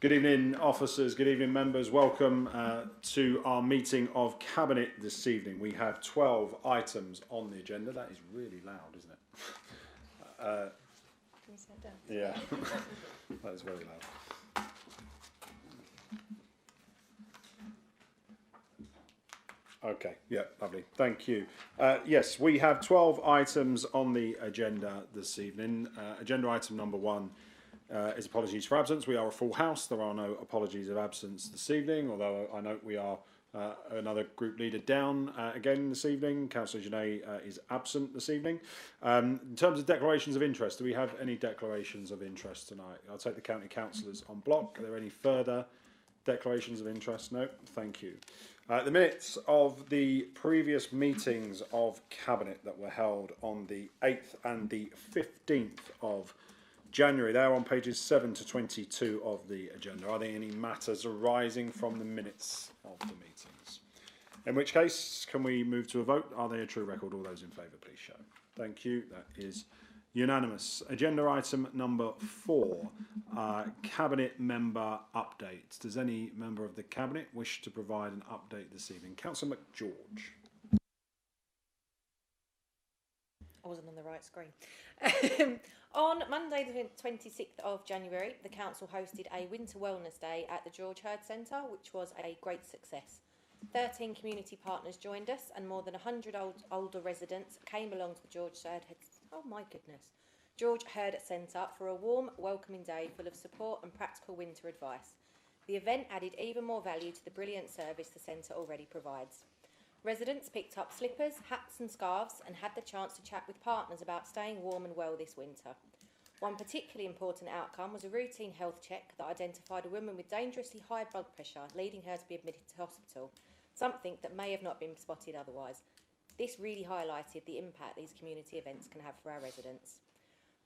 Good evening, officers. Good evening, members. Welcome to our meeting of Cabinet this evening. We have 12 items on the agenda. That is really loud, isn't it? Can you sit down? Yeah, that is very loud. Okay, yeah, lovely. Thank you. Yes, we have 12 items on the agenda this evening. Agenda item number 1 is apologies for absence. We are a full house. There are no apologies of absence this evening, although I note we are another group leader down again this evening. Councillor Genet is absent this evening. In terms of declarations of interest, do we have any declarations of interest tonight? I'll take the county councillors on block. Are there any further declarations of interest? No, thank you. The minutes of the previous meetings of Cabinet that were held on the 8th and the 15th of January, they're on pages 7 to 22 of the agenda. Are there any matters arising from the minutes of the meetings? In which case, can we move to a vote? Are they a true record? All those in favour, please show. Thank you. That is unanimous. Agenda item number 4, Cabinet member updates. Does any member of the Cabinet wish to provide an update this evening? Councillor McGeorge. I wasn't on the right screen. On Monday the 26th of January, the council hosted a winter wellness day at the George Hurd Centre, which was a great success. 13 community partners joined us and more than 100 older residents came along to the George Hurd Centre for a warm, welcoming day full of support and practical winter advice. The event added even more value to the brilliant service the centre already provides. Residents picked up slippers, hats and scarves and had the chance to chat with partners about staying warm and well this winter. One particularly important outcome was a routine health check that identified a woman with dangerously high blood pressure, leading her to be admitted to hospital, something that may have not been spotted otherwise. This really highlighted the impact these community events can have for our residents.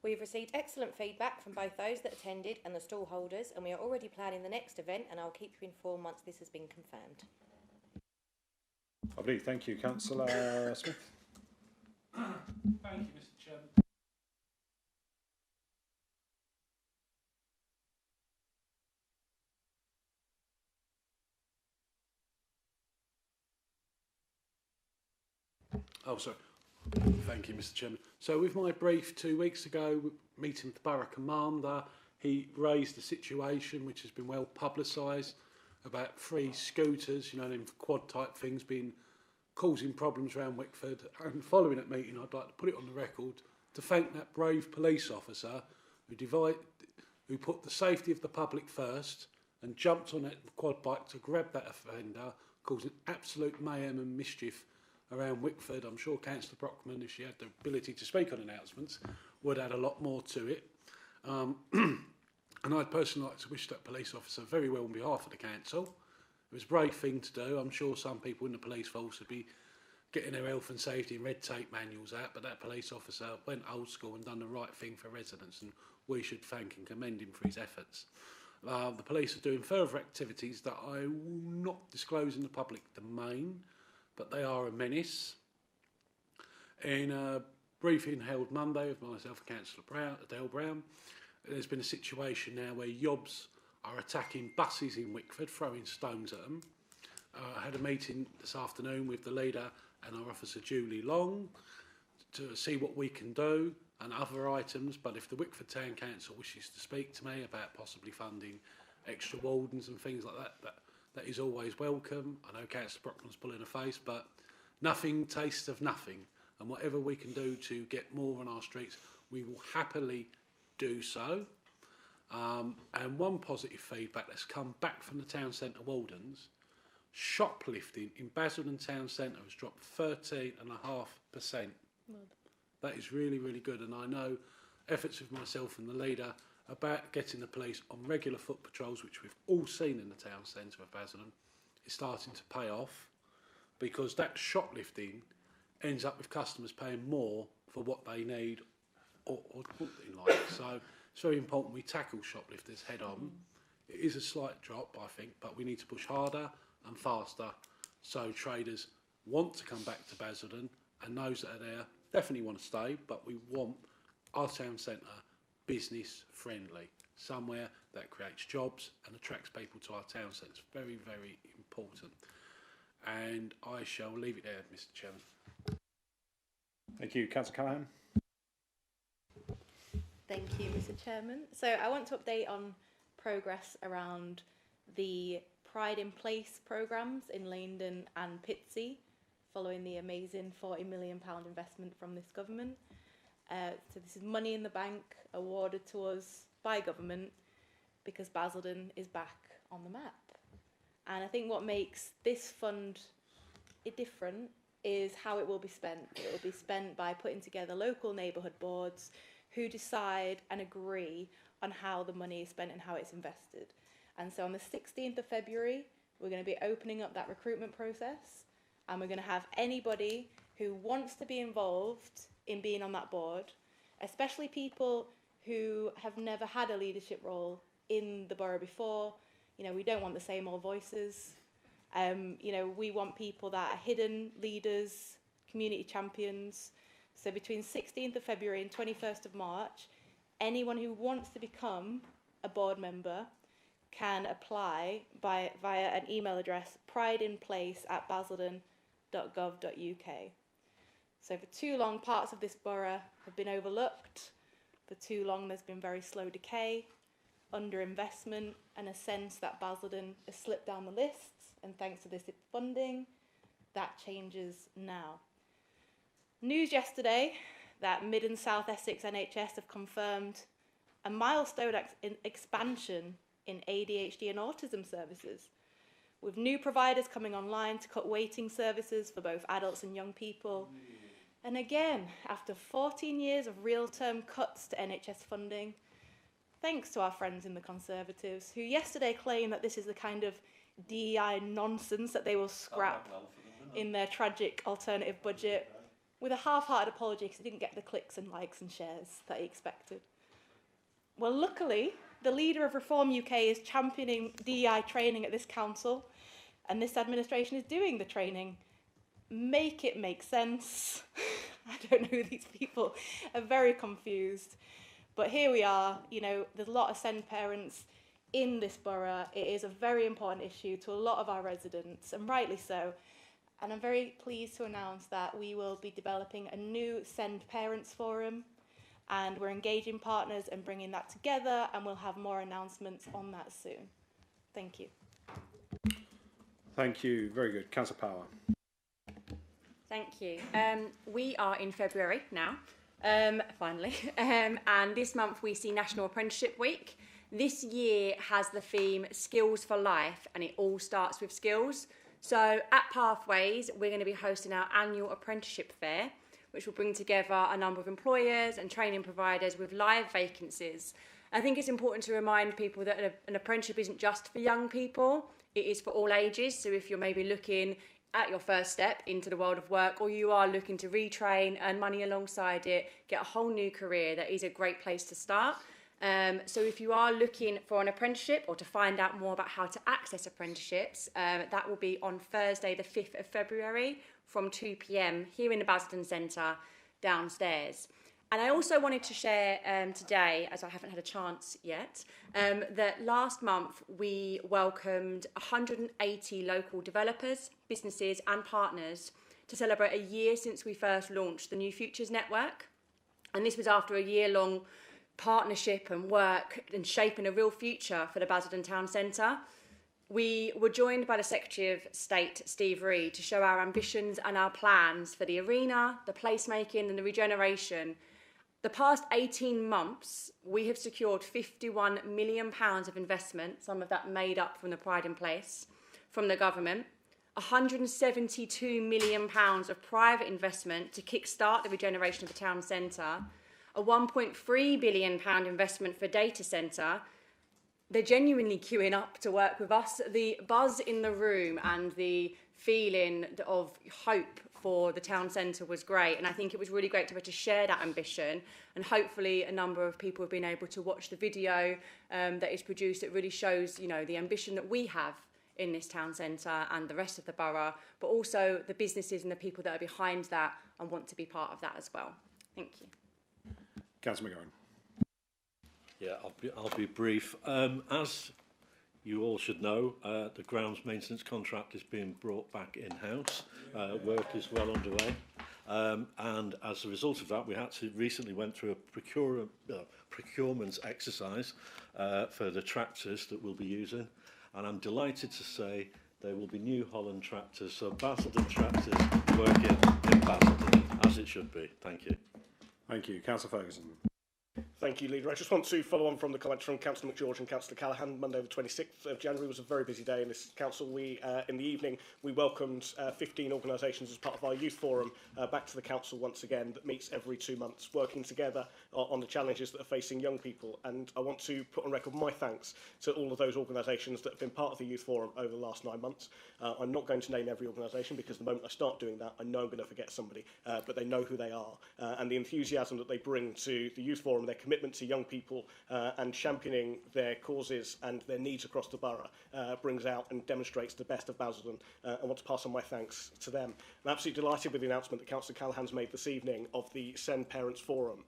We have received excellent feedback from both those that attended and the stall holders, and we are already planning the next event, and I'll keep you informed once this has been confirmed. Lovely, thank you. Councillor Smith. Thank you, Mr. Chairman. Oh, sorry. Thank you, Mr. Chairman. So with my brief 2 weeks ago, meeting with the Borough Commander, he raised a situation which has been well publicised about free scooters, you know, them quad type things being causing problems around Wickford. And following that meeting, I'd like to put it on the record to thank that brave police officer who put the safety of the public first and jumped on that quad bike to grab that offender, causing absolute mayhem and mischief around Wickford. I'm sure Councillor Brockman, if she had the ability to speak on announcements, would add a lot more to it. And I'd personally like to wish that police officer very well on behalf of the council. It was a brave thing to do. I'm sure some people in the police force would be getting their health and safety and red tape manuals out, but that police officer went old school and done the right thing for residents, and we should thank and commend him for his efforts. The police are doing further activities that I will not disclose in the public domain, but they are a menace. In a briefing held Monday with myself and Councillor Adele Brown, there's been a situation now where yobs are attacking buses in Wickford, throwing stones at them. I had a meeting this afternoon with the leader and our officer Julie Long to see what we can do and other items, but if the Wickford Town Council wishes to speak to me about possibly funding extra wardens and things like that is always welcome. I know Councillor Brockman's pulling a face, but nothing tastes of nothing, and whatever we can do to get more on our streets, we will happily do so. And one positive feedback that's come back from the town centre wardens, shoplifting in Basildon Town Centre has dropped 13.5%. That is really, really good, and I know efforts of myself and the leader about getting the police on regular foot patrols, which we've all seen in the town centre of Basildon, is starting to pay off, because that shoplifting ends up with customers paying more for what they need or want in life. So it's very important we tackle shoplifters head on. It is a slight drop, I think, but we need to push harder and faster so traders want to come back to Basildon, and those that are there definitely want to stay, but we want our town centre business friendly. somewhere that creates jobs and attracts people to our town. So it's very, very important. And I shall leave it there, Mr. Chairman. Thank you. Councillor Callaghan. Thank you, Mr. Chairman. So I want to update on progress around the Pride in Place programmes in Leindon and Pitsea, following the amazing £40 million investment from this government. So this is money in the bank awarded to us by government because Basildon is back on the map. And I think what makes this fund different is how it will be spent. It will be spent by putting together local neighbourhood boards who decide and agree on how the money is spent and how it's invested. And so on the 16th of February, we're going to be opening up that recruitment process, and we're going to have anybody who wants to be involved in being on that board, especially people who have never had a leadership role in the borough before. You know, we don't want the same old voices. You know, we want people that are hidden leaders, community champions. So between 16th of February and 21st of March, anyone who wants to become a board member can apply via an email address, prideinplace@basildon.gov.uk. So for too long, parts of this borough have been overlooked. For too long, there's been very slow decay, underinvestment, and a sense that Basildon has slipped down the lists. And thanks to this funding, that changes now. News yesterday that Mid and South Essex NHS have confirmed a milestone expansion in ADHD and autism services, with new providers coming online to cut waiting services for both adults and young people. And again, after 14 years of real-term cuts to NHS funding, thanks to our friends in the Conservatives, who yesterday claimed that this is the kind of DEI nonsense that they will scrap in their tragic alternative budget, with a half-hearted apology because it didn't get the clicks and likes and shares that he expected. Well, luckily, the leader of Reform UK is championing DEI training at this council, and this administration is doing the training. Make it make sense. I don't know who these people are, very confused. But here we are, you know, there's a lot of SEND parents in this borough. It is a very important issue to a lot of our residents, and rightly so. And I'm very pleased to announce that we will be developing a new SEND Parents Forum, and we're engaging partners and bringing that together, and we'll have more announcements on that soon. Thank you. Thank you. Very good. Councillor Power. Thank you. We are in February now, finally, and this month we see National Apprenticeship Week. This year has the theme Skills for Life, and it all starts with skills. So at Pathways, we're going to be hosting our annual apprenticeship fair, which will bring together a number of employers and training providers with live vacancies. I think it's important to remind people that an apprenticeship isn't just for young people, it is for all ages. So if you're maybe looking at your first step into the world of work, or you are looking to retrain, earn money alongside it, get a whole new career, that is a great place to start. So if you are looking for an apprenticeship or to find out more about how to access apprenticeships, that will be on Thursday the 5th of February from 2 p.m. here in the Basildon Centre downstairs. And I also wanted to share today, as I haven't had a chance yet, that last month we welcomed 180 local developers, businesses and partners to celebrate a year since we first launched the New Futures Network. And this was after a year-long partnership and work and shaping a real future for the Basildon Town Centre. We were joined by the Secretary of State, Steve Reed, to show our ambitions and our plans for the arena, the placemaking and the regeneration. The past 18 months, we have secured £51 million of investment, some of that made up from the Pride in Place, from the government, £172 million of private investment to kickstart the regeneration of the town centre, a £1.3 billion investment for data centre. They're genuinely queuing up to work with us. The buzz in the room and the feeling of hope for the town centre was great, and I think it was really great to be able to share that ambition, and hopefully a number of people have been able to watch the video that is produced that really shows, you know, the ambition that we have in this town centre and the rest of the borough, but also the businesses and the people that are behind that and want to be part of that as well. Thank you. Councillor McGowan. Yeah, I'll be brief. As you all should know, the grounds maintenance contract is being brought back in-house. Work is well underway. And as a result of that, we actually recently went through a procurement exercise for the tractors that we'll be using. And I'm delighted to say there will be New Holland tractors, so Basildon tractors working in Basildon, as it should be. Thank you. Thank you. Councillor Ferguson. Thank you, Leader. I just want to follow on from the comments from Councillor McGeorge and Councillor Callaghan. Monday the 26th of January was a very busy day in this council. In the evening, we welcomed 15 organisations as part of our youth forum back to the council once again, that meets every 2 months, working together on the challenges that are facing young people. And I want to put on record my thanks to all of those organisations that have been part of the youth forum over the last 9 months. I'm not going to name every organisation, because the moment I start doing that, I know I'm going to forget somebody, but they know who they are. And the enthusiasm that they bring to the youth forum, their commitment to young people and championing their causes and their needs across the borough brings out and demonstrates the best of Basildon. I want to pass on my thanks to them. I'm absolutely delighted with the announcement that Councillor Callaghan's made this evening of the Send Parents Forum.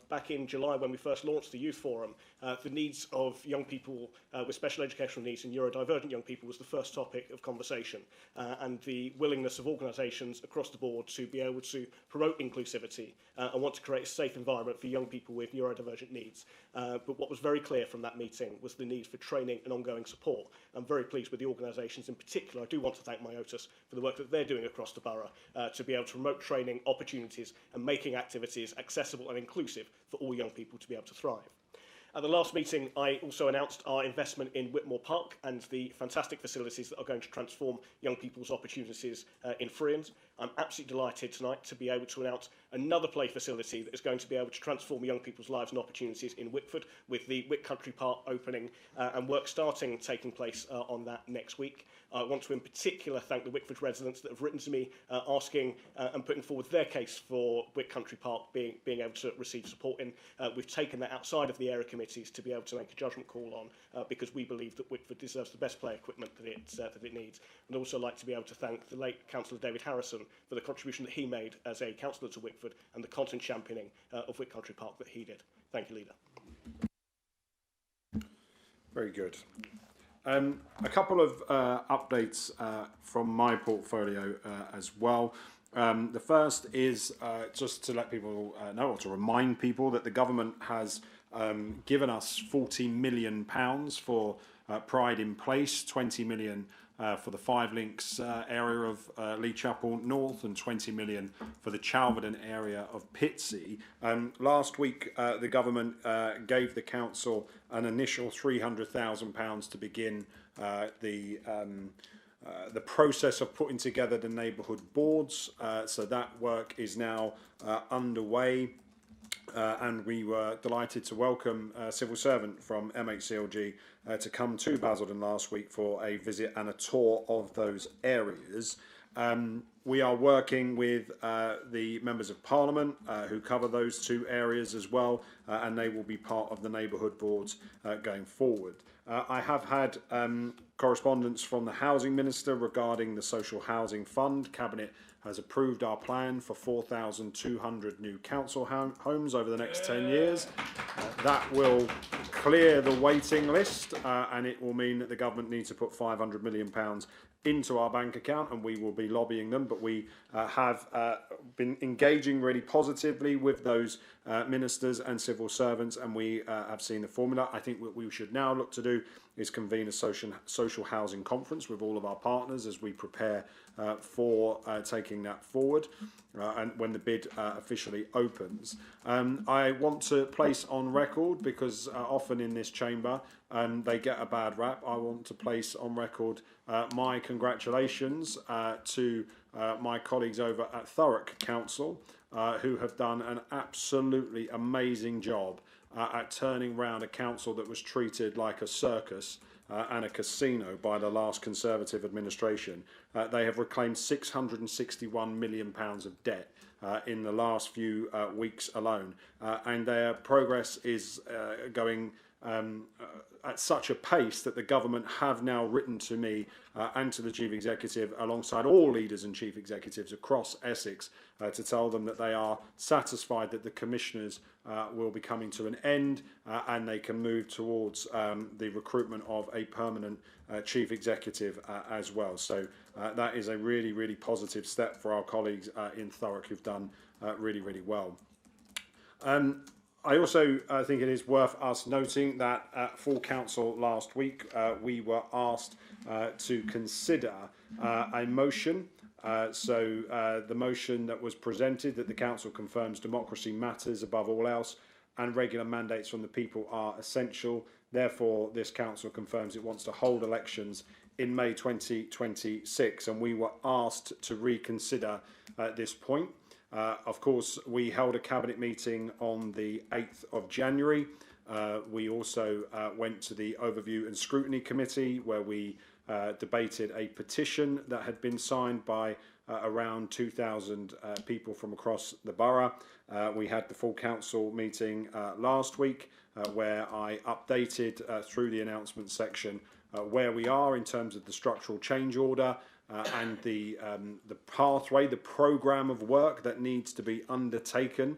Back in July, when we first launched the Youth Forum, the needs of young people with special educational needs and neurodivergent young people was the first topic of conversation, and the willingness of organisations across the board to be able to promote inclusivity and want to create a safe environment for young people with neurodivergent needs. But what was very clear from that meeting was the need for training and ongoing support. I'm very pleased with the organisations in particular. I do want to thank Myotis for the work that they're doing across the borough to be able to promote training opportunities and making activities accessible and inclusive for all young people to be able to thrive. At the last meeting, I also announced our investment in Whitmore Park and the fantastic facilities that are going to transform young people's opportunities in Friends. I'm absolutely delighted tonight to be able to announce another play facility that is going to be able to transform young people's lives and opportunities in Whitford, with the Wick Country Park opening and work taking place on that next week. I want to in particular thank the Wickford residents that have written to me asking and putting forward their case for Wick Country Park being able to receive support in. We've taken that outside of the area committees to be able to make a judgment call on because we believe that Wickford deserves the best play equipment that it needs. And I'd also like to be able to thank the late Councillor David Harrison for the contribution that he made as a councillor to Wickford and the content championing of Wick Country Park that he did. Thank you, Leader. Very good. A couple of updates from my portfolio as well. The first is just to let people know, or to remind people, that the government has given us £40 million for Pride in Place, 20 million for the Five Links area of Lee Chapel North, and 20 million for the Chalverdon area of Pitsea. Last week, the government gave the council an initial £300,000 to begin the process of putting together the neighbourhood boards. So that work is now underway. And we were delighted to welcome a civil servant from MHCLG to come to Basildon last week for a visit and a tour of those areas. We are working with the members of Parliament who cover those two areas as well, and they will be part of the neighbourhood boards going forward. I have had correspondence from the Housing Minister regarding the Social Housing Fund. Cabinet has approved our plan for 4,200 new council homes over the next 10 years. That will clear the waiting list, and it will mean that the government needs to put £500 million into our bank account, and we will be lobbying them. But we have been engaging really positively with those ministers and civil servants, and we have seen the formula. I think what we should now look to do is convene a social housing conference with all of our partners as we prepare for taking that forward and when the bid officially opens. I want to place on record, because often in this chamber they get a bad rap, I want to place on record my congratulations to my colleagues over at Thurrock Council, who have done an absolutely amazing job at turning round a council that was treated like a circus and a casino by the last Conservative administration. They have reclaimed £661 million of debt in the last few weeks alone, and their progress is going at such a pace that the government have now written to me and to the Chief Executive, alongside all leaders and Chief Executives across Essex, to tell them that they are satisfied that the commissioners will be coming to an end and they can move towards the recruitment of a permanent Chief Executive as well. So that is a really, really positive step for our colleagues in Thurrock who've done really, really well. I also think it is worth us noting that at full council last week, we were asked to consider a motion. The motion that was presented, that the council confirms democracy matters above all else and regular mandates from the people are essential. Therefore, this council confirms it wants to hold elections in May 2026, and we were asked to reconsider this point. Of course, we held a cabinet meeting on the 8th of January. We also went to the Overview and Scrutiny Committee, where we debated a petition that had been signed by around 2,000 people from across the borough. We had the full council meeting last week, where I updated through the announcement section where we are in terms of the structural change order, and the pathway, the programme of work that needs to be undertaken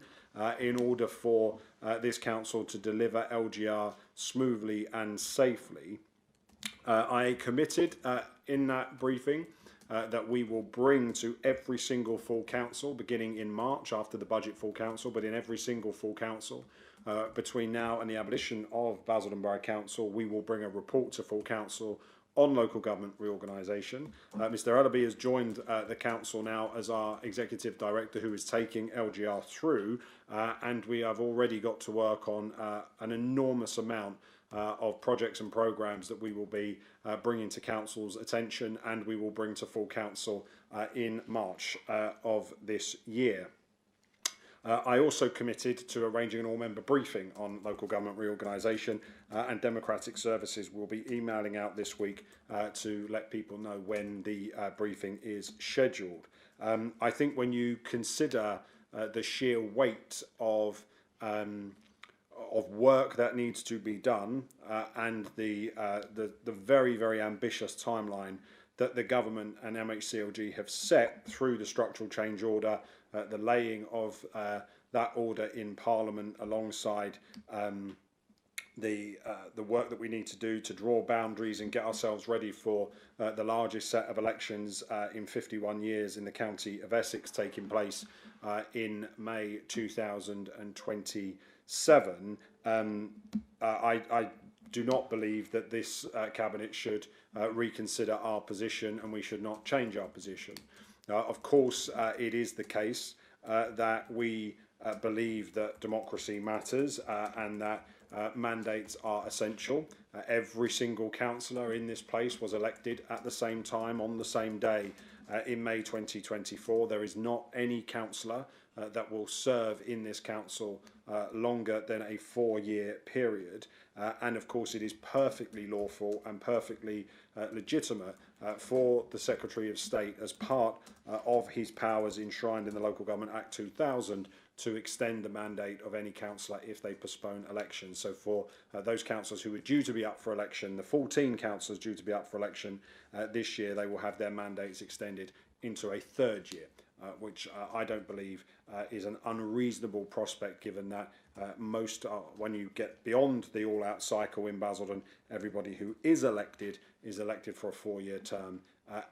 in order for this council to deliver LGR smoothly and safely. I committed in that briefing that we will bring to every single full council, beginning in March after the budget full council, but in every single full council between now and the abolition of Basildon Borough Council, we will bring a report to full council on local government reorganisation. Mr Ellaby has joined the council now as our executive director, who is taking LGR through, and we have already got to work on an enormous amount of projects and programmes that we will be bringing to council's attention, and we will bring to full council in March of this year. I also committed to arranging an all-member briefing on local government reorganisation, and Democratic Services will be emailing out this week to let people know when the briefing is scheduled. I think when you consider the sheer weight of work that needs to be done and the very, very ambitious timeline that the government and MHCLG have set through the structural change order, the laying of that order in Parliament alongside the work that we need to do to draw boundaries and get ourselves ready for the largest set of elections in 51 years in the county of Essex, taking place in May 2027. I do not believe that this cabinet should reconsider our position, and we should not change our position. Of course, it is the case that we believe that democracy matters and that mandates are essential. Every single councillor in this place was elected at the same time on the same day in May 2024. There is not any councillor that will serve in this council longer than a 4-year period. And of course, it is perfectly lawful and perfectly legitimate for the Secretary of State, as part of his powers enshrined in the Local Government Act 2000, to extend the mandate of any councillor if they postpone elections. So for those councillors who are due to be up for election, the 14 councillors due to be up for election this year, they will have their mandates extended into a 3rd year. Which I don't believe is an unreasonable prospect, given that when you get beyond the all-out cycle in Basildon, everybody who is elected for a 4-year term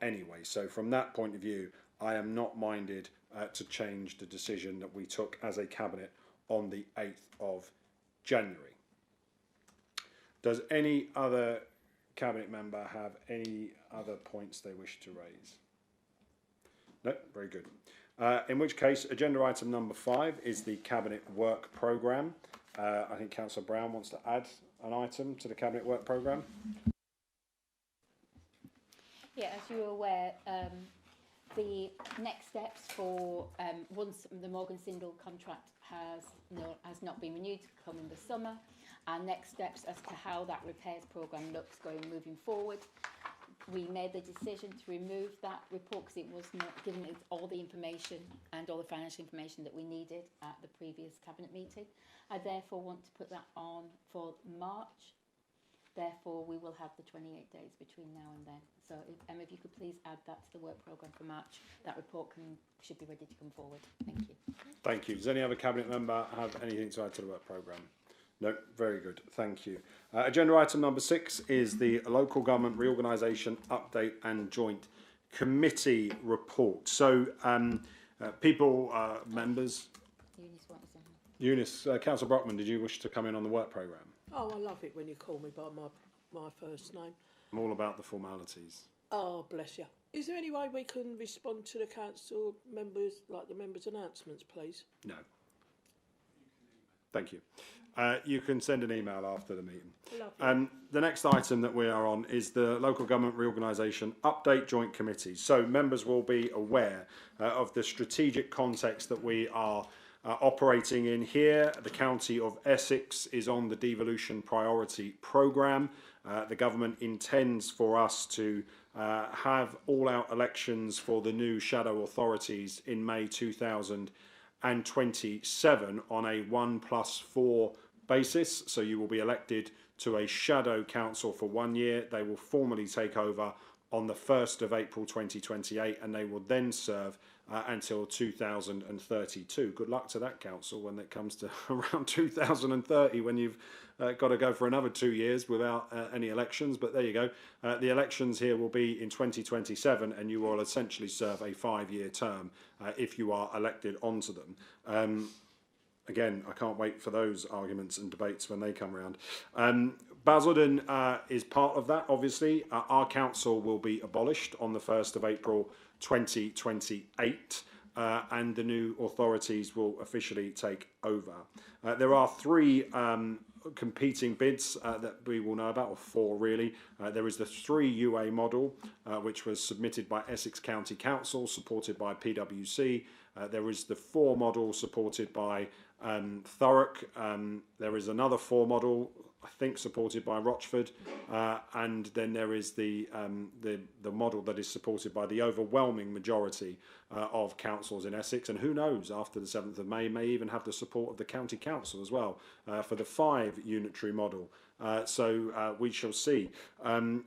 anyway. So from that point of view, I am not minded to change the decision that we took as a cabinet on the 8th of January. Does any other cabinet member have any other points they wish to raise? No, very good. In which case, agenda item number 5 is the Cabinet Work Programme. I think Councillor Brown wants to add an item to the Cabinet Work Programme. Yeah, as you're aware, the next steps for once the Morgan Sindall contract has not been renewed, come in the summer, and next steps as to how that repairs programme looks moving forward. we made the decision to remove that report because it was not giving us all the information and all the financial information that we needed at the previous cabinet meeting. I therefore want to put that on for March. Therefore, we will have the 28 days between now and then. So, Emma, if you could please add that to the work programme for March, that report should be ready to come forward. Thank you. Thank you. Does any other cabinet member have anything to add to the work programme? No, very good. Thank you. Agenda item number 6 is the Local Government Reorganisation Update and Joint Committee Report. So, members. Eunice, Councillor Brockman, did you wish to come in on the work programme? Oh, I love it when you call me by my first name. I'm all about the formalities. Oh, bless you. Is there any way we can respond to the council members, like the members' announcements, please? No. Thank you. You can send an email after the meeting. Lovely. The next item that we are on is the Local Government Reorganisation Update Joint Committee. So members will be aware of the strategic context that we are operating in here. The County of Essex is on the Devolution Priority Programme. The government intends for us to have all-out elections for the new shadow authorities in May 2027 on a 1+4 basis. So you will be elected to a shadow council for 1 year. They will formally take over on the 1st of April 2028 and they will then serve until 2032. Good luck to that council when it comes to around 2030 when you've got to go for another 2 years without any elections. But there you go. The elections here will be in 2027 and you will essentially serve a 5-year term if you are elected onto them. Again, I can't wait for those arguments and debates when they come around. Basildon is part of that, obviously. Our council will be abolished on the 1st of April 2028 and the new authorities will officially take over. There are 3 competing bids that we will know about, or 4 really. There is the 3 UA model, which was submitted by Essex County Council, supported by PwC. There is the 4 model supported by Thurrock. There is another 4 model, I think, supported by Rochford, and then there is the model that is supported by the overwhelming majority of councils in Essex, and who knows, after the 7th of May, may even have the support of the County Council as well for the 5 unitary model. So we shall see.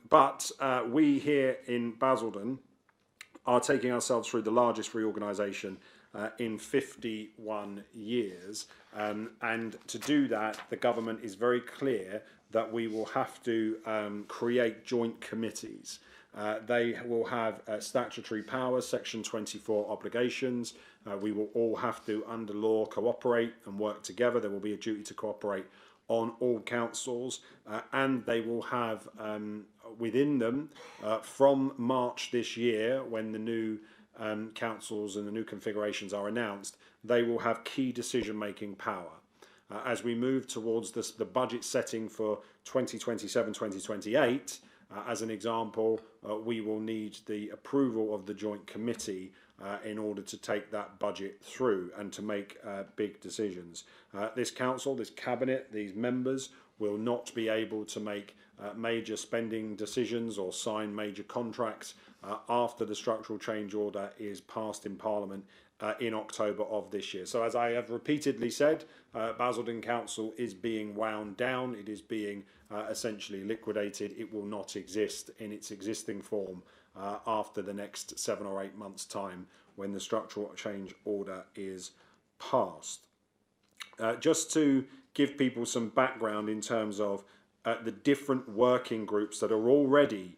But we here in Basildon are taking ourselves through the largest reorganisation in 51 years. And to do that, the government is very clear that we will have to create joint committees. They will have statutory powers, Section 24 obligations. We will all have to, under law, cooperate and work together. There will be a duty to cooperate on all councils, and they will have within them, from March this year, when the new councils and the new configurations are announced, they will have key decision-making power. As we move towards the budget setting for 2027-2028, as an example, we will need the approval of the joint committee in order to take that budget through and to make big decisions. This council, this cabinet, these members will not be able to make major spending decisions or sign major contracts after the structural change order is passed in Parliament in October of this year. So as I have repeatedly said, Basildon Council is being wound down. It is being essentially liquidated. It will not exist in its existing form after the next 7 or 8 months' time when the structural change order is passed. Just to give people some background in terms of the different working groups that are already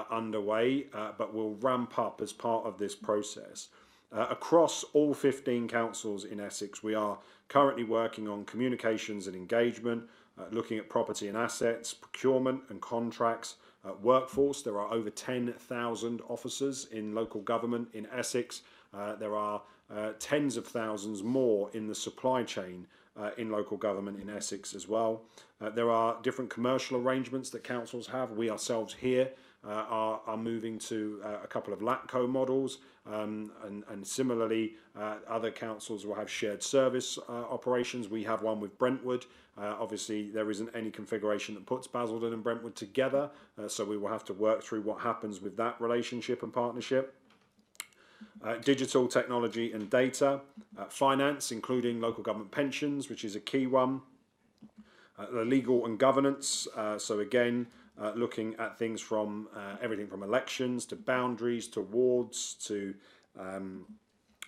underway but will ramp up as part of this process. Across all 15 councils in Essex, we are currently working on communications and engagement, looking at property and assets, procurement and contracts, workforce. There are over 10,000 officers in local government in Essex. There are tens of thousands more in the supply chain in local government in Essex as well. There are different commercial arrangements that councils have. We ourselves here are moving to a couple of LATCO models, and similarly other councils will have shared service operations. We have one with Brentwood. Obviously there isn't any configuration that puts Basildon and Brentwood together, so we will have to work through what happens with that relationship and partnership. Digital technology and data, finance including local government pensions, which is a key one. The legal and governance, so again looking at things from everything from elections to boundaries to wards to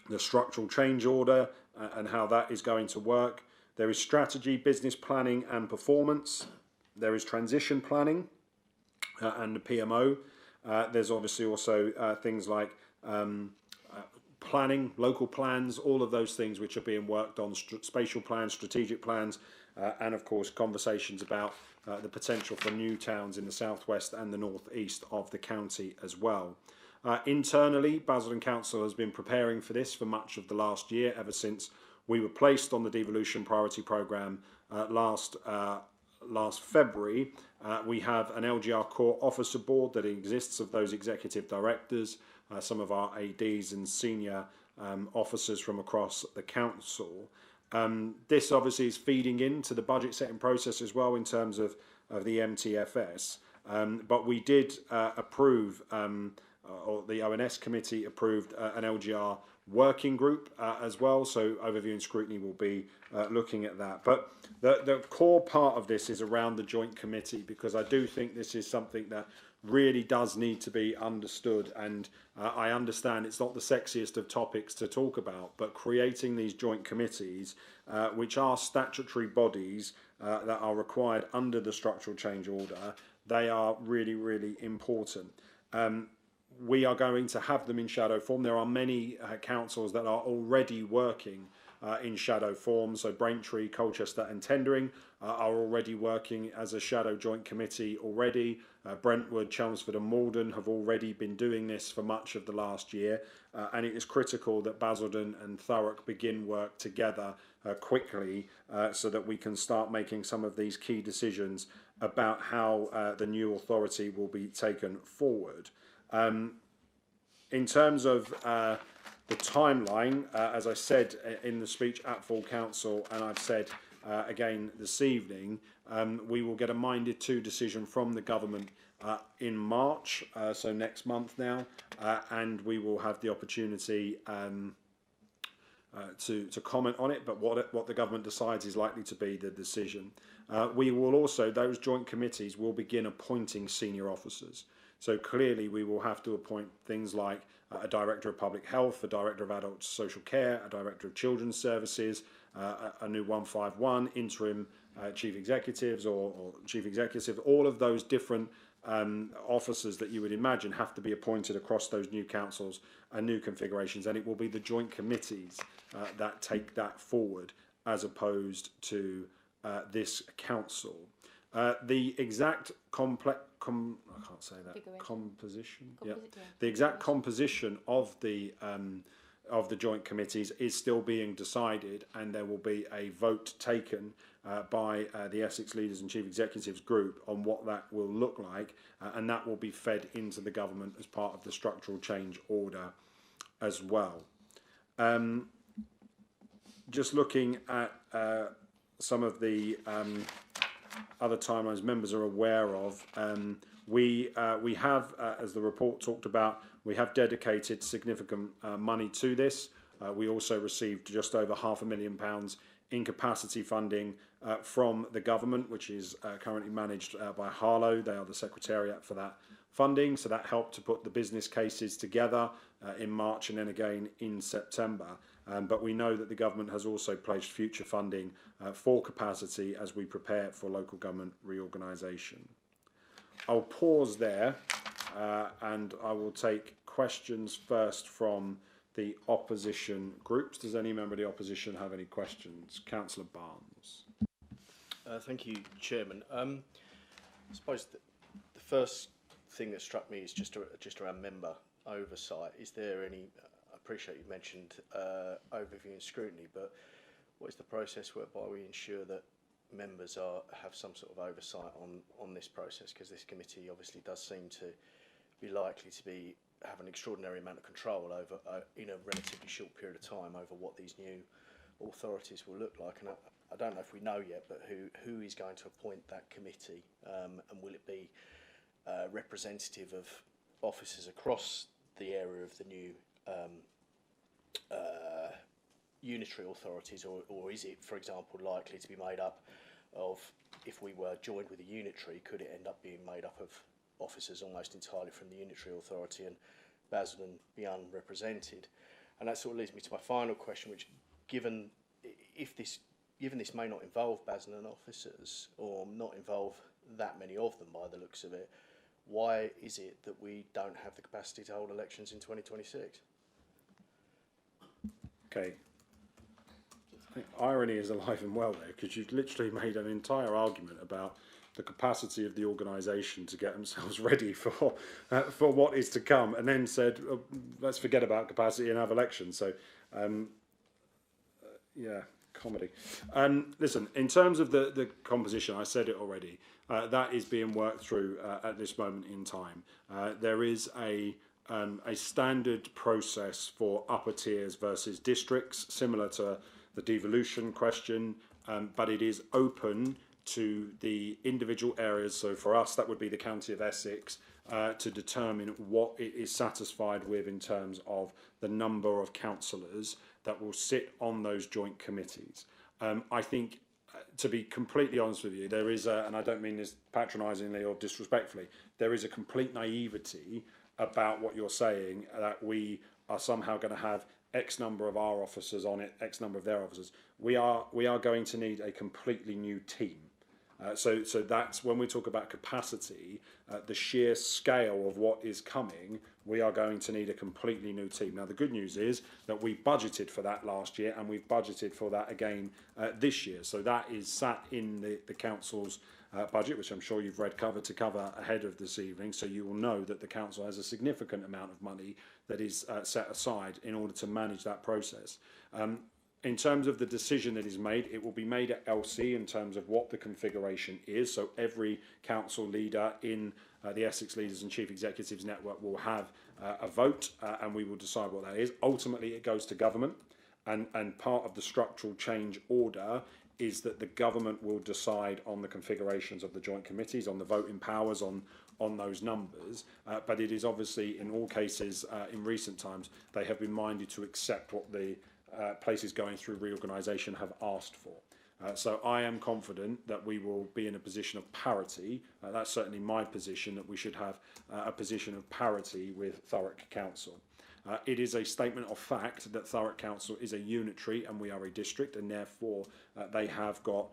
the structural change order and how that is going to work. There is strategy, business planning and performance. There is transition planning and the PMO. There's obviously also things like planning, local plans, all of those things which are being worked on, spatial plans, strategic plans, and of course conversations about the potential for new towns in the southwest and the northeast of the county as well. Internally, Basildon Council has been preparing for this for much of the last year, ever since we were placed on the devolution priority programme last February. We have an LGR core officer board that exists of those executive directors, some of our ADs and senior officers from across the council. This obviously is feeding into the budget setting process as well in terms of the MTFS, but we did approve, or the ONS committee approved an LGR working group as well, so overview and scrutiny will be looking at that. But the core part of this is around the joint committee, because I do think this is something that really does need to be understood, and I understand it's not the sexiest of topics to talk about, but creating these joint committees, which are statutory bodies that are required under the structural change order, they are really, really important. We are going to have them in shadow form. There are many councils that are already working in shadow form. So Braintree, Colchester and Tendring are already working as a shadow joint committee already. Brentwood, Chelmsford and Malden have already been doing this for much of the last year. And it is critical that Basildon and Thurrock begin work together quickly so that we can start making some of these key decisions about how the new authority will be taken forward. In terms of the timeline, as I said in the speech at full council, and I've said again this evening, we will get a minded to decision from the government in March, so next month now, and we will have the opportunity to comment on it, but what the government decides is likely to be the decision. We will also, those joint committees will begin appointing senior officers. So clearly we will have to appoint things like a Director of Public Health, a Director of Adult Social Care, a Director of Children's Services, a new 151, interim Chief Executives or Chief Executive. All of those different officers that you would imagine have to be appointed across those new councils and new configurations, and it will be the joint committees that take that forward as opposed to this council. The exact composition. Yeah. The exact composition of the joint committees is still being decided, and there will be a vote taken by the Essex Leaders and Chief Executives group on what that will look like, and that will be fed into the government as part of the structural change order as well. Just looking at some of the other timelines members are aware of, we have, as the report talked about, we have dedicated significant money to this. We also received just over £500,000 in capacity funding from the government, which is currently managed by Harlow. They are the secretariat for that funding, so that helped to put the business cases together in March and then again in September. But we know that the government has also pledged future funding for capacity as we prepare for local government reorganisation. I'll pause there and I will take questions first from the opposition groups. Does any member of the opposition have any questions? Councillor Barnes. Thank you, Chairman. I suppose the first thing that struck me is just around member oversight. Is there any, I appreciate you mentioned overview and scrutiny, but what is the process whereby we ensure that members have some sort of oversight on this process? Because this committee obviously does seem to be likely to have an extraordinary amount of control over in a relatively short period of time over what these new authorities will look like. And I don't know if we know yet, but who is going to appoint that committee, and will it be representative of officers across the area of the new unitary authorities, or is it, for example, likely to be made up of, if we were joined with a unitary, could it end up being made up of officers almost entirely from the unitary authority and Basildon be unrepresented? And that sort of leads me to my final question, which, given this may not involve Basildon officers, or not involve that many of them by the looks of it, why is it that we don't have the capacity to hold elections in 2026? Okay. I think irony is alive and well there, because you've literally made an entire argument about the capacity of the organisation to get themselves ready for what is to come, and then said, oh, let's forget about capacity and have elections. So, yeah, comedy. Listen, in terms of the composition, I said it already, that is being worked through at this moment in time. There is a standard process for upper tiers versus districts, similar to the devolution question, but it is open to the individual areas. So for us, that would be the County of Essex, to determine what it is satisfied with in terms of the number of councillors that will sit on those joint committees. I think, to be completely honest with you, there is and I don't mean this patronisingly or disrespectfully, there is a complete naivety about what you're saying, that we are somehow going to have X number of our officers on it, X number of their officers. We are going to need a completely new team. So that's when we talk about capacity, the sheer scale of what is coming, we are going to need a completely new team. Now, the good news is that we budgeted for that last year, and we've budgeted for that again this year. So that is sat in the council's budget, which I'm sure you've read cover to cover ahead of this evening. So you will know that the council has a significant amount of money that is set aside in order to manage that process. In terms of the decision that is made, it will be made at LC in terms of what the configuration is. So every council leader in the Essex Leaders and Chief Executives Network will have a vote, and we will decide what that is. Ultimately, it goes to government, and part of the structural change order is that the government will decide on the configurations of the joint committees, on the voting powers, on those numbers. But it is obviously, in all cases, in recent times, they have been minded to accept what the places going through reorganisation have asked for. So I am confident that we will be in a position of parity. That's certainly my position, that we should have a position of parity with Thurrock Council. It is a statement of fact that Thurrock Council is a unitary and we are a district, and therefore they have got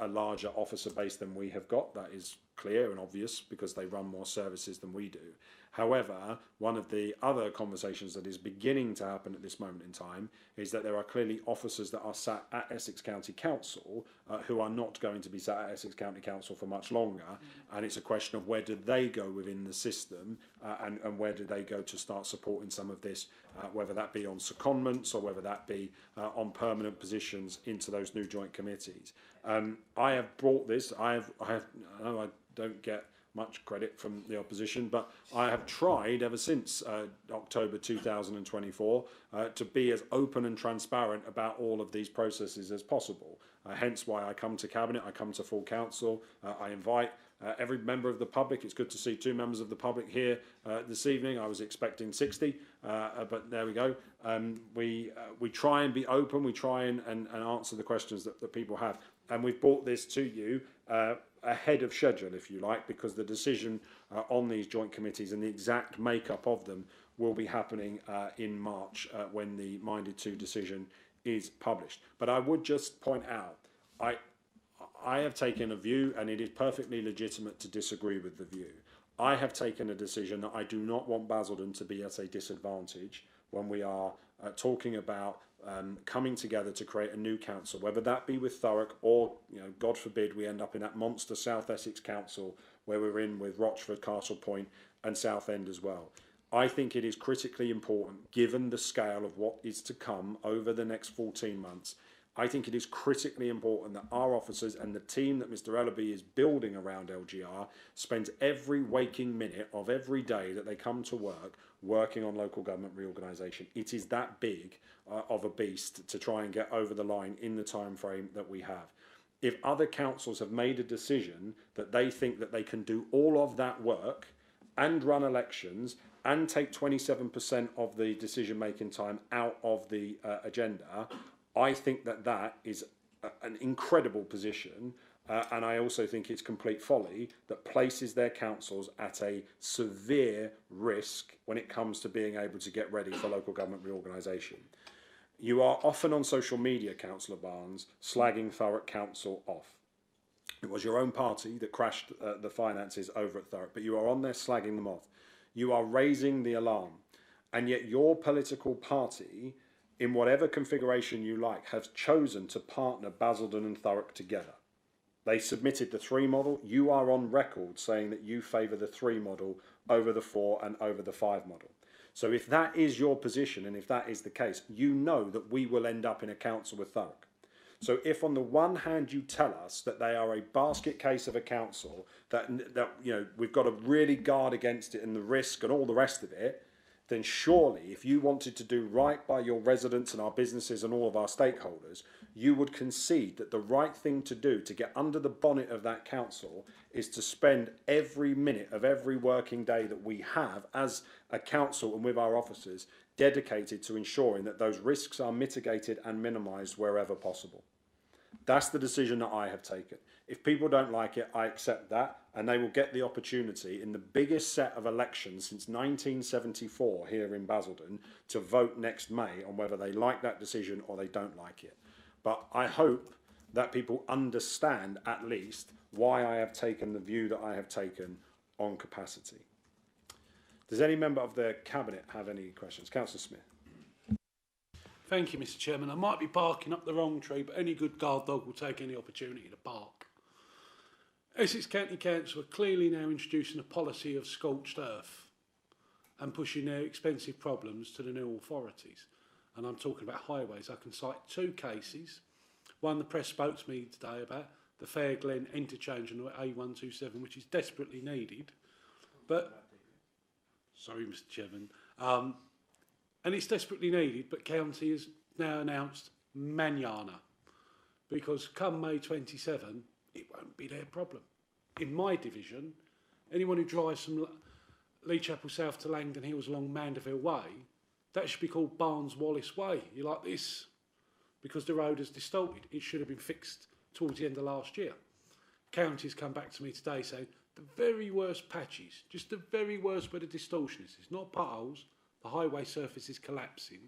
a larger officer base than we have got. That is clear and obvious because they run more services than we do. However, one of the other conversations that is beginning to happen at this moment in time is that there are clearly officers that are sat at Essex County Council who are not going to be sat at Essex County Council for much longer, and it's a question of where do they go within the system, and where do they go to start supporting some of this, whether that be on secondments or whether that be on permanent positions into those new joint committees. I have brought this, I know I don't get much credit from the opposition, but I have tried ever since October 2024 to be as open and transparent about all of these processes as possible. Hence why I come to Cabinet, I come to full council, I invite every member of the public. It's good to see 2 members of the public here this evening. I was expecting 60, but there we go. We try and be open, we try and answer the questions that people have. And we've brought this to you ahead of schedule, if you like, because the decision on these joint committees and the exact makeup of them will be happening in March when the Minded To decision is published. But I would just point out, I have taken a view, and it is perfectly legitimate to disagree with the view. I have taken a decision that I do not want Basildon to be at a disadvantage when we are talking about coming together to create a new council, whether that be with Thurrock or, God forbid, we end up in that monster South Essex Council where we're in with Rochford, Castle Point and Southend as well. I think it is critically important, given the scale of what is to come over the next 14 months, I think it is critically important that our officers and the team that Mr. Ellaby is building around LGR spends every waking minute of every day that they come to work working on local government reorganisation. It is that big of a beast to try and get over the line in the time frame that we have. If other councils have made a decision that they think that they can do all of that work and run elections and take 27% of the decision-making time out of the agenda, I think that that is an incredible position, and I also think it's complete folly that places their councils at a severe risk when it comes to being able to get ready for local government reorganisation. You are often on social media, Councillor Barnes, slagging Thurrock Council off. It was your own party that crashed the finances over at Thurrock, but you are on there slagging them off. You are raising the alarm, and yet your political party, in whatever configuration you like, has chosen to partner Basildon and Thurrock together. They submitted the 3 model. You are on record saying that you favour the 3 model over the 4 and over the 5 model. So if that is your position, and if that is the case, you know that we will end up in a council with Thurrock. So if on the one hand you tell us that they are a basket case of a council, that you know we've got to really guard against it and the risk and all the rest of it, then surely if you wanted to do right by your residents and our businesses and all of our stakeholders, you would concede that the right thing to do to get under the bonnet of that council is to spend every minute of every working day that we have as a council and with our officers dedicated to ensuring that those risks are mitigated and minimised wherever possible. That's the decision that I have taken. If people don't like it, I accept that, and they will get the opportunity in the biggest set of elections since 1974 here in Basildon to vote next May on whether they like that decision or they don't like it. But I hope that people understand at least why I have taken the view that I have taken on capacity. Does any member of the Cabinet have any questions? Councillor Smith. Thank you, Mr. Chairman. I might be barking up the wrong tree, but any good guard dog will take any opportunity to bark. Essex County Council are clearly now introducing a policy of scorched earth and pushing their expensive problems to the new authorities. And I'm talking about highways. I can cite 2 cases. One the press spoke to me today about, the Fair Glen interchange on the A127, which is desperately needed. But, sorry, Mr. Chairman, and it's desperately needed, but County has now announced manana, because come May 27, it won't be their problem. In my division, anyone who drives from Lee Chapel South to Langdon Hills along Mandeville Way, that should be called Barnes Wallace Way. You like this? Because the road is distorted. It should have been fixed towards the end of last year. County's come back to me today saying the very worst patches, just the very worst where the distortion is. It's not potholes. The highway surface is collapsing.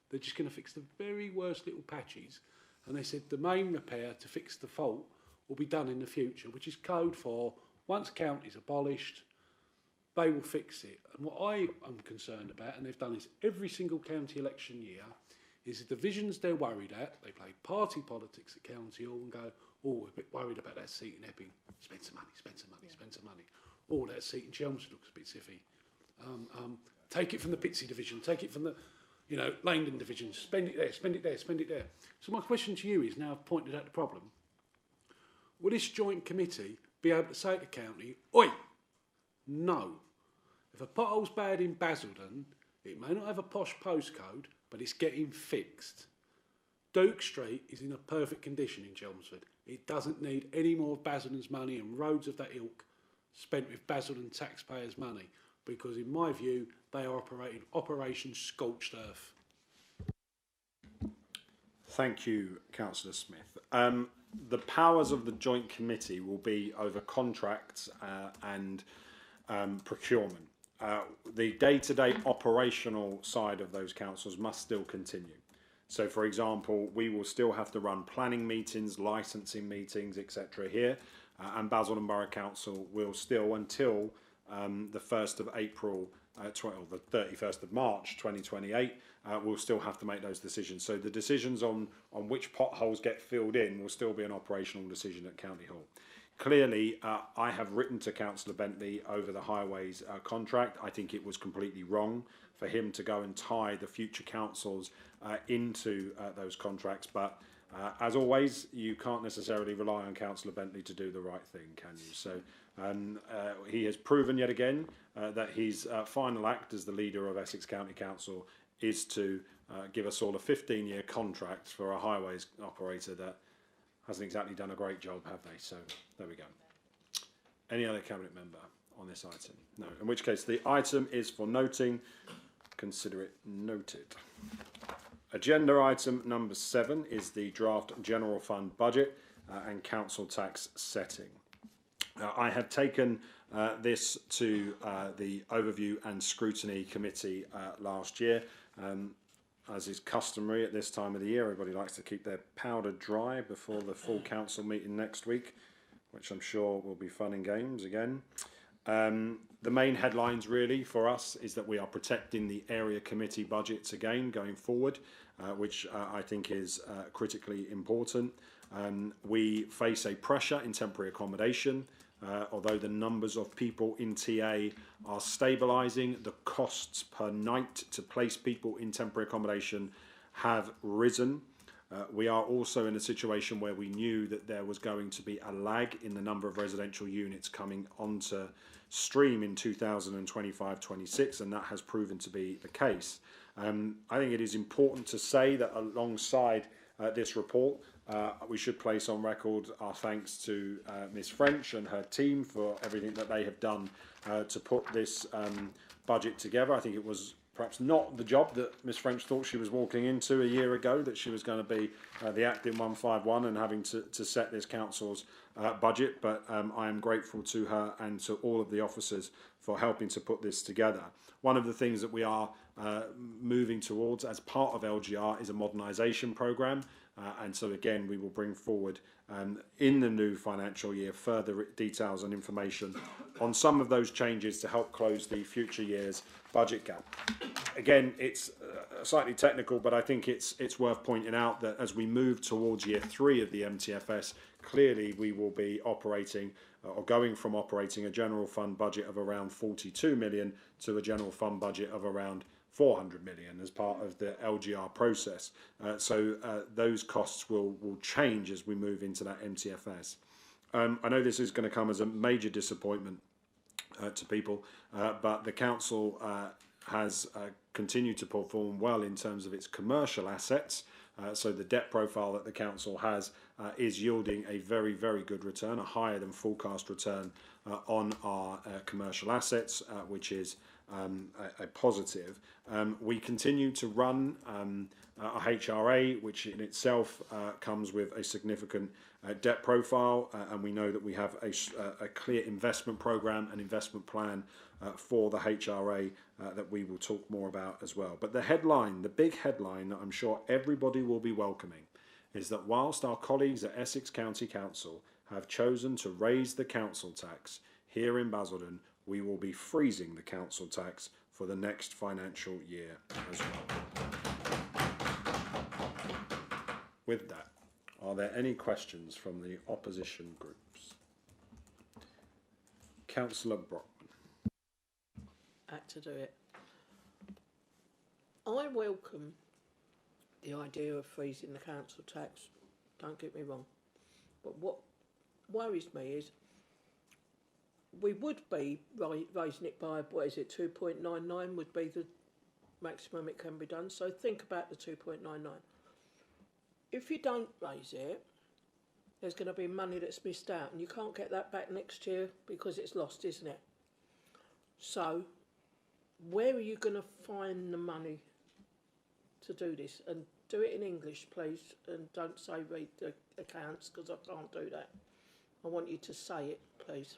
They're just going to fix the very worst little patches. And they said the main repair to fix the fault will be done in the future, which is code for once County's abolished, they will fix it. And what I am concerned about, and they've done this every single county election year, is the divisions they're worried at. They play party politics at County Hall and go, oh, we're a bit worried about that seat in Epping. Spend some money, spend some money, spend some money. Oh, that seat in Chelmsford looks a bit siffy. Take it from the Pitsea division, take it from the, you know, Langdon division, spend it there, spend it there, spend it there. So my question to you is, now I've pointed out the problem, will this joint committee be able to say to County, oi, no. If a pothole's bad in Basildon, it may not have a posh postcode, but it's getting fixed. Duke Street is in a perfect condition in Chelmsford. It doesn't need any more of Basildon's money and roads of that ilk spent with Basildon taxpayers' money, because in my view, they are operating Operation Scorched Earth. Thank you, Councillor Smith. The powers of the joint committee will be over contracts and procurement. The day-to-day operational side of those councils must still continue. So, for example, we will still have to run planning meetings, licensing meetings, etc. here, and Basildon Borough Council will still, until the 1st of April, the 31st of March 2028, we'll still have to make those decisions. So the decisions on which potholes get filled in will still be an operational decision at County Hall. Clearly, I have written to Councillor Bentley over the highways contract. I think it was completely wrong for him to go and tie the future councils into those contracts, but As always, you can't necessarily rely on Councillor Bentley to do the right thing, can you? So he has proven yet again that his final act as the leader of Essex County Council is to give us all a 15-year contract for a highways operator that hasn't exactly done a great job, have they? So there we go. Any other Cabinet member on this item? No. In which case, the item is for noting. Consider it noted. Agenda item number 7 is the draft general fund budget and council tax setting. I had taken this to the overview and scrutiny committee last year. As is customary at this time of the year, everybody likes to keep their powder dry before the full council meeting next week, which I'm sure will be fun and games again. The main headlines really for us is that we are protecting the area committee budgets again going forward, which I think is critically important. We face a pressure in temporary accommodation. Although the numbers of people in TA are stabilising, the costs per night to place people in temporary accommodation have risen. We are also in a situation where we knew that there was going to be a lag in the number of residential units coming onto stream in 2025-26, and that has proven to be the case. I think it is important to say that alongside this report, we should place on record our thanks to Ms French and her team for everything that they have done to put this budget together. I think it was perhaps not the job that Ms French thought she was walking into a year ago, that she was going to be the acting 151 and having to set this council's budget, but I am grateful to her and to all of the officers for helping to put this together. One of the things that we are moving towards as part of LGR is a modernisation programme, and so again we will bring forward in the new financial year further details and information on some of those changes to help close the future year's budget gap. Again, it's slightly technical, but I think it's worth pointing out that as we move towards year 3 of the MTFS, clearly we will be operating or going from operating a general fund budget of around 42 million to a general fund budget of around 400 million as part of the LGR process. So those costs will change as we move into that MTFS. I know this is going to come as a major disappointment to people, but the council has continued to perform well in terms of its commercial assets. So the debt profile that the council has is yielding a very, very good return, a higher than forecast return on our commercial assets, which is a positive. We continue to run a HRA, which in itself comes with a significant debt profile, and we know that we have a clear investment programme and investment plan for the HRA that we will talk more about as well. But the headline, the big headline that I'm sure everybody will be welcoming, is that whilst our colleagues at Essex County Council have chosen to raise the council tax here in Basildon, we will be freezing the council tax for the next financial year as well. With that, are there any questions from the opposition groups? Councillor Brockman. Had to do it. I welcome the idea of freezing the council tax, don't get me wrong. But what worries me is we would be raising it by, what is it, 2.99 would be the maximum it can be done. So think about the 2.99. If you don't raise it, there's going to be money that's missed out, and you can't get that back next year because it's lost, isn't it? So where are you going to find the money to do this? And do it in English, please, and don't say read the accounts, because I can't do that. I want you to say it, please.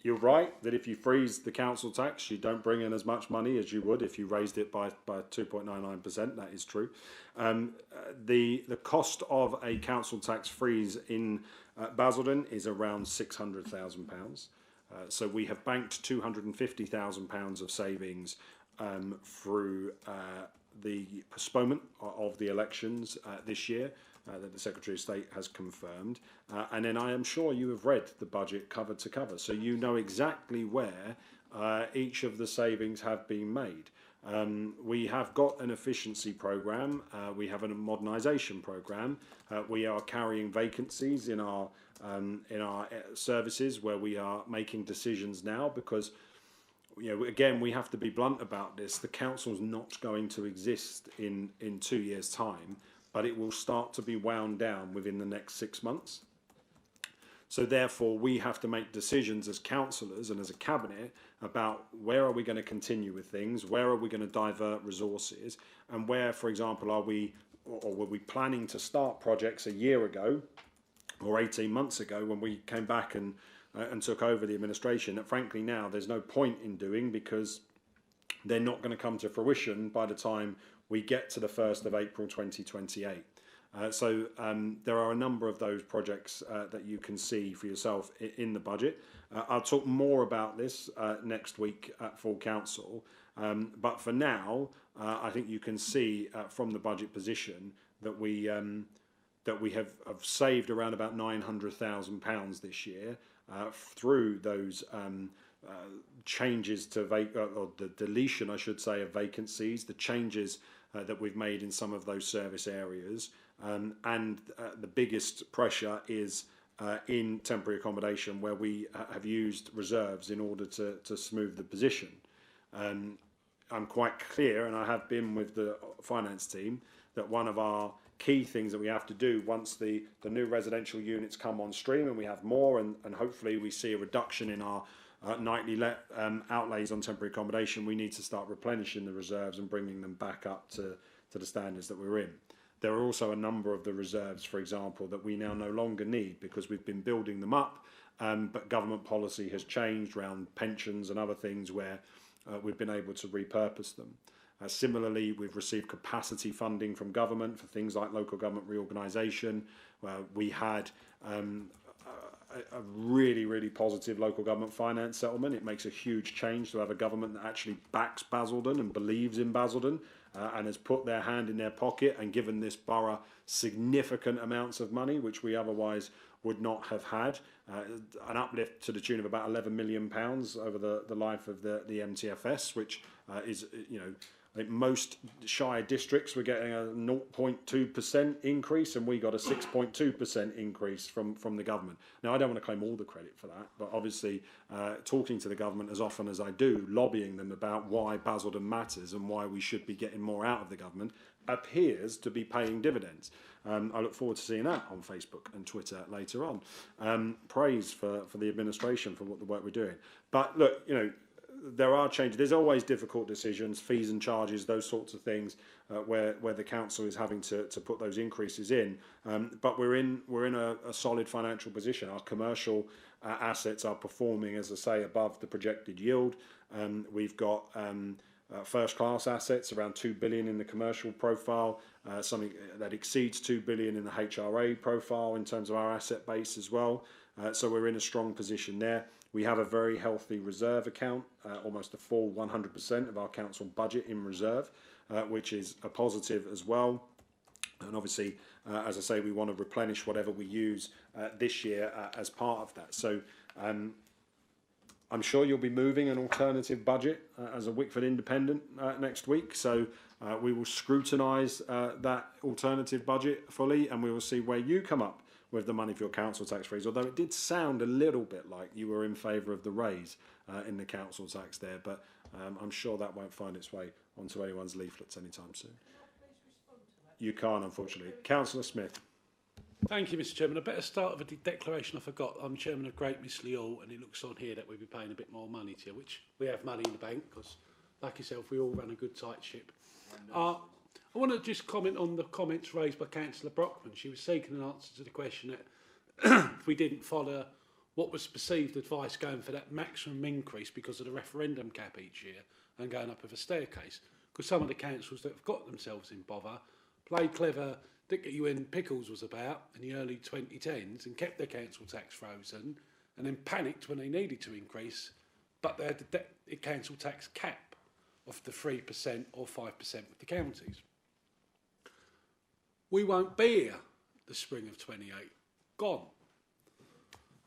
You're right that if you freeze the council tax, you don't bring in as much money as you would if you raised it by 2.99%. That is true. The cost of a council tax freeze in Basildon is around £600,000. So we have banked £250,000 of savings through the postponement of the elections this year. That the Secretary of State has confirmed. And then I am sure you have read the budget cover to cover, so you know exactly where each of the savings have been made. We have got an efficiency programme, we have a modernisation programme, we are carrying vacancies in our services where we are making decisions now because, again, we have to be blunt about this. The council's not going to exist in 2 years' time, but it will start to be wound down within the next 6 months. So therefore, we have to make decisions as councillors and as a cabinet about where are we going to continue with things, where are we going to divert resources, and where, for example, were we planning to start projects a year ago or 18 months ago when we came back and took over the administration that frankly now there's no point in doing because they're not going to come to fruition by the time we get to the 1st of April 2028. So there are a number of those projects that you can see for yourself in the budget. I'll talk more about this next week at full council. But for now, I think you can see from the budget position that we have saved around about £900,000 this year through those changes to or the deletion, I should say, of vacancies, the changes that we've made in some of those service areas. And the biggest pressure is in temporary accommodation where we have used reserves in order to smooth the position. I'm quite clear, and I have been with the finance team, that one of our key things that we have to do once the new residential units come on stream and we have more and hopefully we see a reduction in our nightly outlays on temporary accommodation, we need to start replenishing the reserves and bringing them back up to the standards that we're in. There are also a number of the reserves, for example, that we now no longer need because we've been building them up, but government policy has changed around pensions and other things where we've been able to repurpose them. Similarly, we've received capacity funding from government for things like local government reorganisation. We had a really, really positive local government finance settlement. It makes a huge change to have a government that actually backs Basildon and believes in Basildon and has put their hand in their pocket and given this borough significant amounts of money, which we otherwise would not have had. An uplift to the tune of about £11 million over the life of the MTFS, which is, I think most shire districts were getting a 0.2% increase and we got a 6.2% increase from the government. Now, I don't want to claim all the credit for that, but obviously talking to the government as often as I do, lobbying them about why Basildon matters and why we should be getting more out of the government appears to be paying dividends. I look forward to seeing that on Facebook and Twitter later on. Praise for the administration for the work we're doing. But look, there are changes. There's always difficult decisions, fees and charges, those sorts of things, where the council is having to put those increases in. But we're in a solid financial position. Our commercial assets are performing, as I say, above the projected yield. We've got first class assets, around 2 billion in the commercial profile, something that exceeds 2 billion in the HRA profile in terms of our asset base as well. So we're in a strong position there. We have a very healthy reserve account, almost a full 100% of our council budget in reserve, which is a positive as well. And obviously, as I say, we want to replenish whatever we use this year as part of that. So I'm sure you'll be moving an alternative budget as a Wickford Independent next week. So we will scrutinise that alternative budget fully and we will see where you come up with the money for your council tax freeze, although it did sound a little bit like you were in favour of the raise in the council tax there, but I'm sure that won't find its way onto anyone's leaflets anytime soon. You can't, unfortunately. Councillor Smith. Thank you, Mr Chairman. I better start with a declaration I forgot. I'm Chairman of Great Miss Leal, and it looks on here that we'll be paying a bit more money to you, which we have money in the bank, because, like yourself, we all run a good tight ship. I want to just comment on the comments raised by Councillor Brockman. She was seeking an answer to the question that if we didn't follow what was perceived advice going for that maximum increase because of the referendum cap each year and going up with a staircase. Because some of the councils that have got themselves in bother played clever, didn't get you when Pickles was about in the early 2010s and kept their council tax frozen and then panicked when they needed to increase, but they had the council tax cap of the 3% or 5% with the counties. We won't be here the spring of 28. Gone.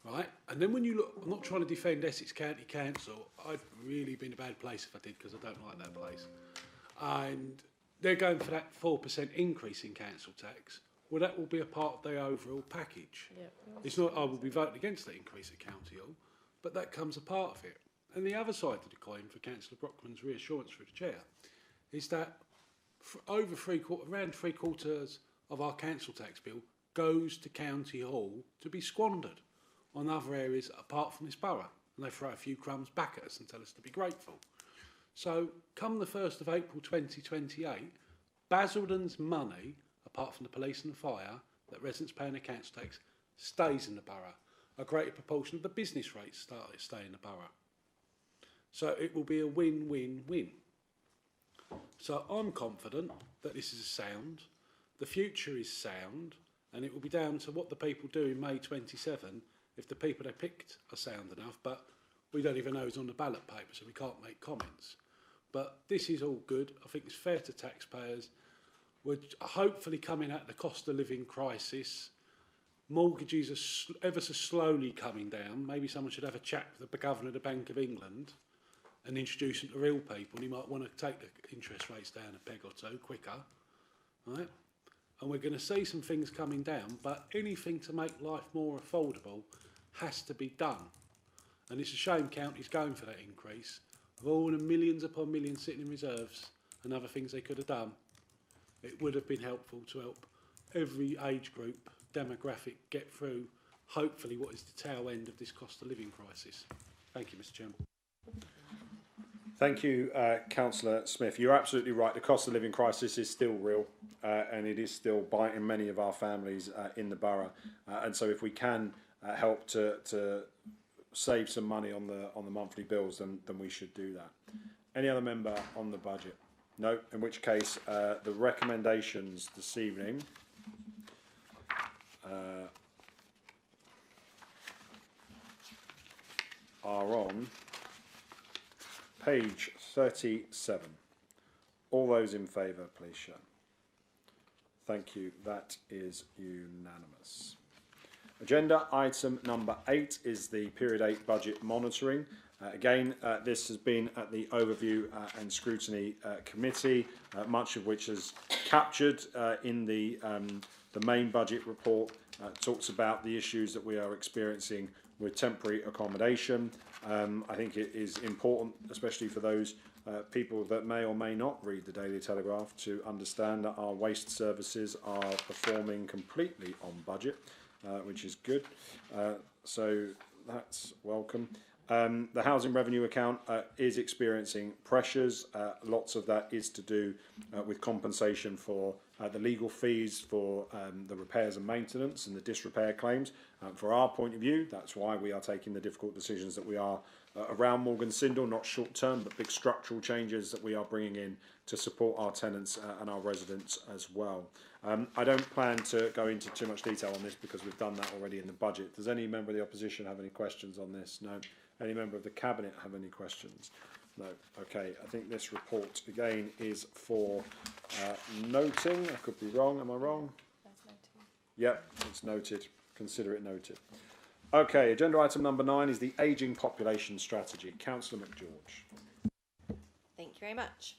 Right? And then when you look, I'm not trying to defend Essex County Council. I'd really be in a bad place if I did, because I don't like that place. and they're going for that 4% increase in council tax. Well, that will be a part of their overall package. Yep. It's not I will be voting against the increase at County Hall, but that comes a part of it. And the other side of the coin, for Councillor Brockman's reassurance through the chair, is that around three quarters of our council tax bill goes to County Hall to be squandered on other areas apart from this borough. And they throw a few crumbs back at us and tell us to be grateful. So, come the 1st of April 2028, Basildon's money, apart from the police and the fire, that residents pay in the council tax, stays in the borough. A greater proportion of the business rates stay in the borough. So it will be a win-win-win. So I'm confident that this is sound, the future is sound, and it will be down to what the people do in May 27 if the people they picked are sound enough, but we don't even know who's on the ballot paper, so we can't make comments. But this is all good. I think it's fair to taxpayers. We're hopefully coming out of the cost of living crisis. Mortgages are ever so slowly coming down. Maybe someone should have a chat with the Governor of the Bank of England and introduce them to real people. And he might want to take the interest rates down a peg or two quicker, right? And we're going to see some things coming down, but anything to make life more affordable has to be done. And it's a shame County's going for that increase. Of all the millions upon millions sitting in reserves and other things they could have done, it would have been helpful to help every age group, demographic get through, hopefully, what is the tail end of this cost of living crisis. Thank you, Mr. Chairman. Thank you, Councillor Smith. You're absolutely right. The cost of living crisis is still real, and it is still biting many of our families in the borough. And so, if we can help to save some money on the monthly bills, then we should do that. Any other member on the budget? No. In which case, the recommendations this evening are on page 37. All those in favour, please show. Thank you. That is unanimous. Agenda item number 8 is the period 8 budget monitoring. Again, this has been at the overview and scrutiny committee, much of which is captured in the main budget report. Talks about the issues that we are experiencing with temporary accommodation. I think it is important, especially for those people that may or may not read the Daily Telegraph, to understand that our waste services are performing completely on budget, which is good. So that's welcome. The housing revenue account is experiencing pressures. Lots of that is to do with compensation for the legal fees for the repairs and maintenance and the disrepair claims. For our point of view, that's why we are taking the difficult decisions that we are around Morgan Sindall, not short term, but big structural changes that we are bringing in to support our tenants and our residents as well. I don't plan to go into too much detail on this because we've done that already in the budget. Does any member of the opposition have any questions on this? No. Any member of the Cabinet have any questions? No. Okay, I think this report again is for noting. I could be wrong. Am I wrong? That's noted. Yep, it's noted. Consider it noted. Okay, agenda item number 9 is the ageing population strategy. Councillor McGeorge. Thank you very much.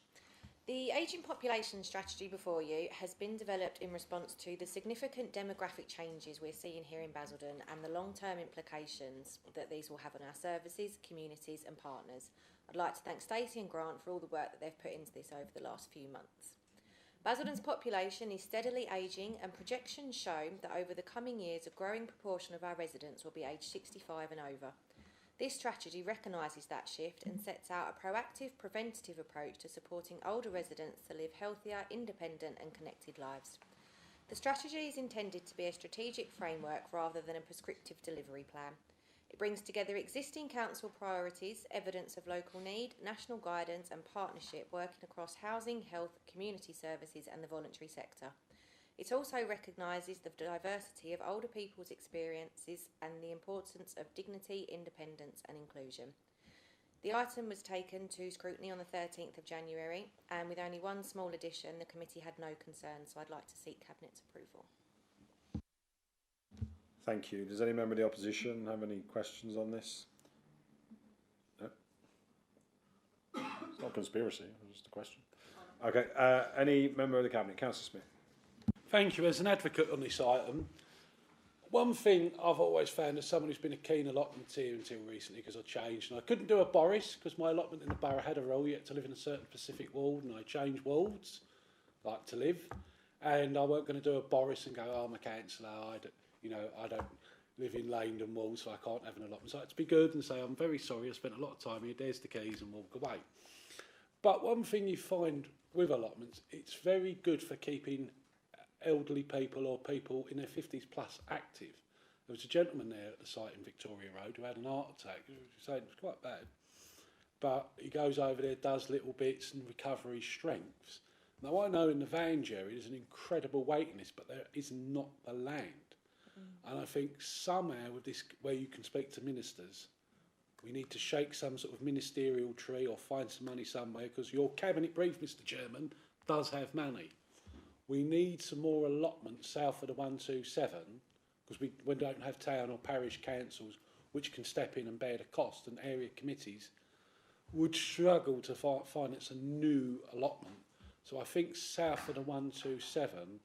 The ageing population strategy before you has been developed in response to the significant demographic changes we're seeing here in Basildon and the long-term implications that these will have on our services, communities and partners. I'd like to thank Stacey and Grant for all the work that they've put into this over the last few months. Basildon's population is steadily ageing and projections show that over the coming years a growing proportion of our residents will be aged 65 and over. This strategy recognises that shift and sets out a proactive, preventative approach to supporting older residents to live healthier, independent and connected lives. The strategy is intended to be a strategic framework rather than a prescriptive delivery plan. It brings together existing council priorities, evidence of local need, national guidance and partnership working across housing, health, community services and the voluntary sector. It also recognises the diversity of older people's experiences and the importance of dignity, independence and inclusion. The item was taken to scrutiny on the 13th of January and with only one small addition, the committee had no concerns, so I'd like to seek Cabinet's approval. Thank you. Does any member of the opposition have any questions on this? No? It's not conspiracy, it's just a question. Okay. Any member of the Cabinet? Councillor Smith. Thank you. As an advocate on this item, one thing I've always found as someone who's been a keen allotmenteer until recently, because I changed, and I couldn't do a Boris because my allotment in the borough had a rule. You had to live in a certain specific ward, and I changed wards, like to live, and I weren't going to do a Boris and go, oh, I'm a councillor, I don't live in Langdon Wall, so I can't have an allotment. So I had to be good and say, I'm very sorry, I spent a lot of time here, there's the keys, and walk away. But one thing you find with allotments, it's very good for keeping elderly people or people in their 50s plus active. There was a gentleman there at the site in Victoria Road who had an heart attack. He was saying it was quite bad. But he goes over there, does little bits and recovery strengths. Now, I know in the Vange area there's an incredible waiting list, but there is not the land. And I think somehow with this, where you can speak to ministers, we need to shake some sort of ministerial tree or find some money somewhere, because your cabinet brief, Mr. Chairman, does have money. We need some more allotments south of the 127, because we don't have town or parish councils which can step in and bear the cost, and area committees would struggle to finance a new allotment. So I think south of the 127,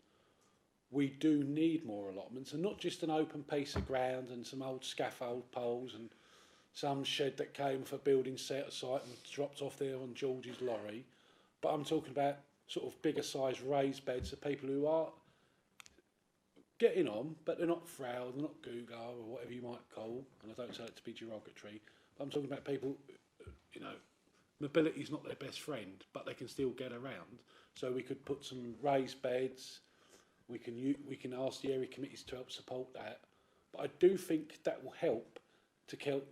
we do need more allotments, and not just an open piece of ground and some old scaffold poles and some shed that came for building set aside and dropped off there on George's lorry. But I'm talking about sort of bigger size raised beds for people who are getting on, but they're not frail, they're not Google or whatever you might call, and I don't say it to be derogatory, but I'm talking about people, mobility is not their best friend, but they can still get around. So we could put some raised beds, we can ask the area committees to help support that, but I do think that will help to keep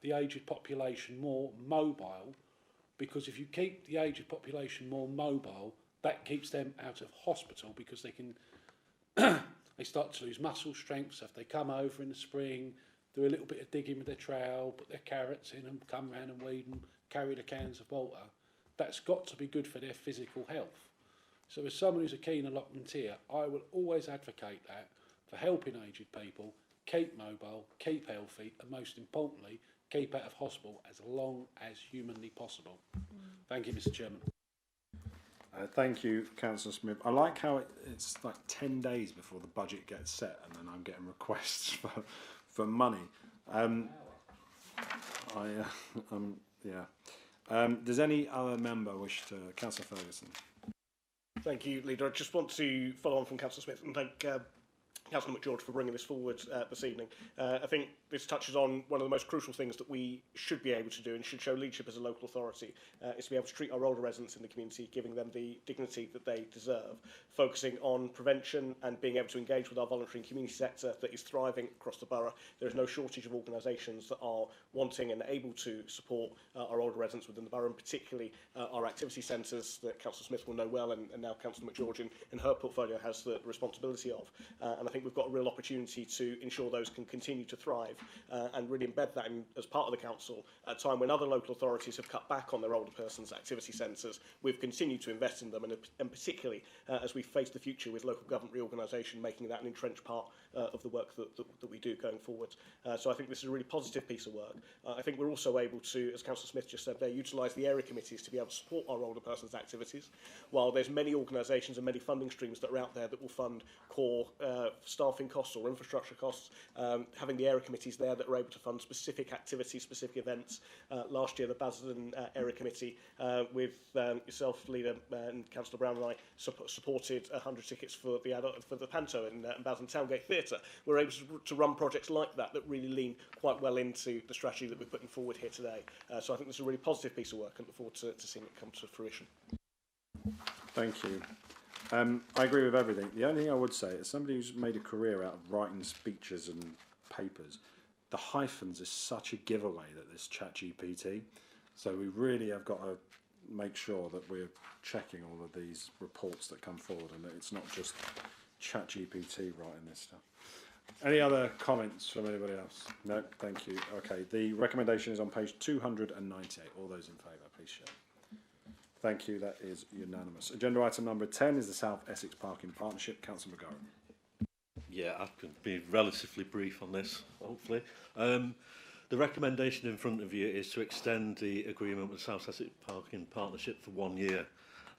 the aged population more mobile, because if you keep the aged population more mobile, that keeps them out of hospital, because they can they start to lose muscle strength. So if they come over in the spring, do a little bit of digging with their trowel, put their carrots in and come round and weed and carry the cans of water, that's got to be good for their physical health. So as someone who's a keen allotmenteer, I will always advocate that for helping aged people keep mobile, keep healthy, and most importantly, keep out of hospital as long as humanly possible. Thank you, Mr. Chairman. Thank you, Councillor Smith. I like how it's like 10 days before the budget gets set, and then I'm getting requests for money. Does any other member wish to? Councillor Ferguson. Thank you, Leader. I just want to follow on from Councillor Smith and thank Councillor McGeorge for bringing this forward this evening. I think this touches on one of the most crucial things that we should be able to do and should show leadership as a local authority, is to be able to treat our older residents in the community, giving them the dignity that they deserve, focusing on prevention and being able to engage with our voluntary and community sector that is thriving across the borough. There is no shortage of organisations that are wanting and able to support our older residents within the borough, and particularly our activity centres that Councillor Smith will know well, and now Councillor McGeorge in her portfolio has the responsibility of. And I think we've got a real opportunity to ensure those can continue to thrive and really embed that as part of the council at a time when other local authorities have cut back on their older persons activity centres. We've continued to invest in them, and particularly as we face the future with local government reorganisation, making that an entrenched part of the work that we do going forward. So I think this is a really positive piece of work. I think we're also able to, as Councillor Smith just said there, utilise the area committees to be able to support our older persons activities. While there's many organisations and many funding streams that are out there that will fund core staffing costs or infrastructure costs, having the area committees there that are able to fund specific activities, specific events. Last year, the Basildon Area Committee, with yourself, Leader, and Councillor Brown and I, supported 100 tickets for the Panto in Basildon Towngate Theatre. We're able to run projects like that that really lean quite well into the strategy that we're putting forward here today. So I think this is a really positive piece of work, and look forward to seeing it come to fruition. Thank you. I agree with everything. The only thing I would say, as somebody who's made a career out of writing speeches and papers, the hyphens is such a giveaway that this ChatGPT. So we really have got to make sure that we're checking all of these reports that come forward, and that it's not just ChatGPT writing this stuff. Any other comments from anybody else? No, thank you. Okay, the recommendation is on page 298. All those in favour, please show. Thank you, that is unanimous. Agenda item number 10 is the South Essex Parking Partnership. Councillor McGowan. Yeah, I can be relatively brief on this, hopefully. The recommendation in front of you is to extend the agreement with South Essex Parking Partnership for 1 year.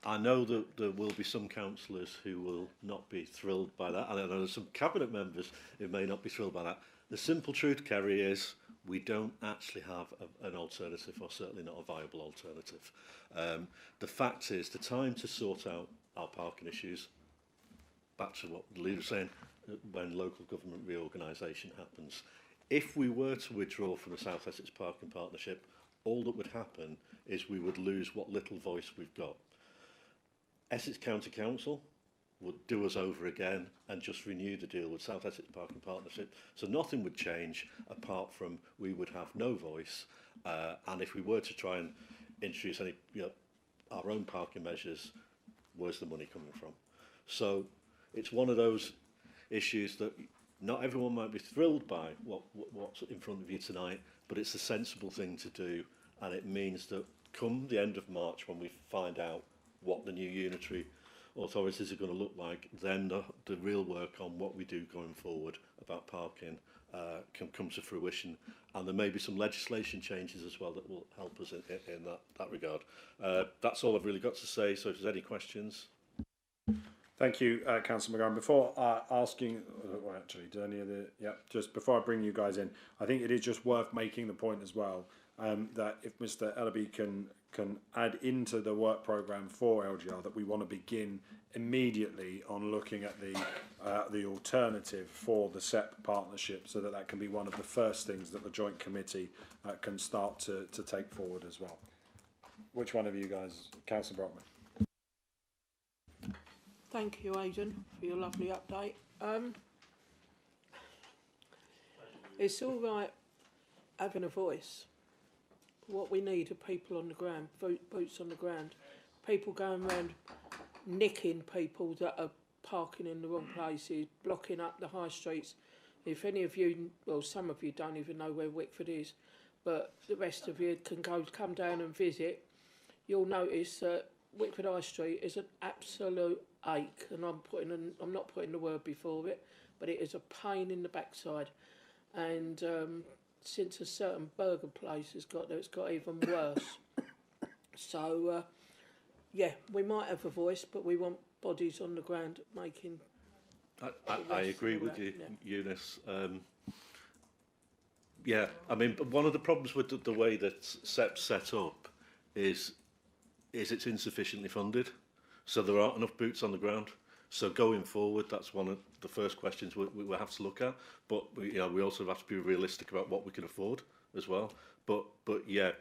I know that there will be some councillors who will not be thrilled by that, and I know there's some cabinet members who may not be thrilled by that. The simple truth, Kerry, is we don't actually have an alternative, or certainly not a viable alternative. The fact is, the time to sort out our parking issues, back to what the leader was saying, when local government reorganisation happens, if we were to withdraw from the South Essex Parking Partnership, all that would happen is we would lose what little voice we've got. Essex County Council would do us over again and just renew the deal with South Essex Parking Partnership. So nothing would change apart from we would have no voice. And if we were to try and introduce any, our own parking measures, where's the money coming from? So it's one of those issues that not everyone might be thrilled by what's in front of you tonight, but it's a sensible thing to do, and it means that come the end of March, when we find out what the new unitary authorities are going to look like, then the real work on what we do going forward about parking can come to fruition, and there may be some legislation changes as well that will help us in that regard. That's all I've really got to say, so if there's any questions. Thank you, Councillor McGowan. Before asking, well, actually, do any of the, just before I bring you guys in, I think it is just worth making the point as well that if Mr. Ellaby can add into the work programme for LGR, that we want to begin immediately on looking at the alternative for the SEP partnership, so that can be one of the first things that the joint committee can start to take forward as well. Which one of you guys? Councillor Brockman. Thank you, Aidan, for your lovely update. It's all right having a voice. What we need are people on the ground, boots on the ground. People going around nicking people that are parking in the wrong places, blocking up the high streets. If any of you, well, some of you don't even know where Wickford is, but the rest of you can come down and visit, you'll notice that Wickford High Street is an absolute ache, and I'm not putting the word before it, but it is a pain in the backside. And since a certain burger place has got there, it's got even worse. So, yeah, we might have a voice, but we want bodies on the ground making. I agree with you, Eunice. Yeah, I mean, one of the problems with the way that SEP's set up is it's insufficiently funded. So there aren't enough boots on the ground. So going forward, that's one of the first questions we have to look at. But we also have to be realistic about what we can afford as well. But yeah,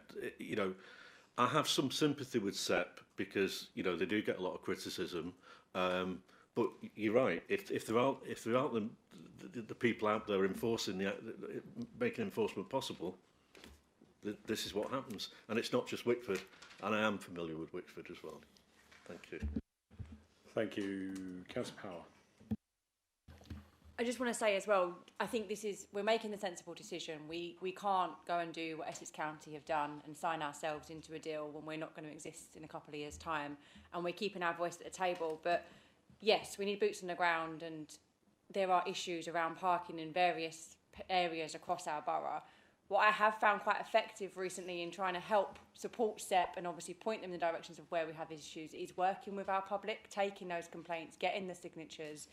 I have some sympathy with SEP because they do get a lot of criticism. But you're right. If there aren't the people out there enforcing making enforcement possible, this is what happens. And it's not just Wickford. And I am familiar with Wickford as well. Thank you. Thank you, Councillor Power. I just want to say as well, I think we're making the sensible decision. We can't go and do what Essex County have done and sign ourselves into a deal when we're not going to exist in a couple of years' time, and we're keeping our voice at the table. But yes, we need boots on the ground, and there are issues around parking in various areas across our borough. What I have found quite effective recently in trying to help support SEP and obviously point them in the directions of where we have issues is working with our public, taking those complaints, getting the signatures,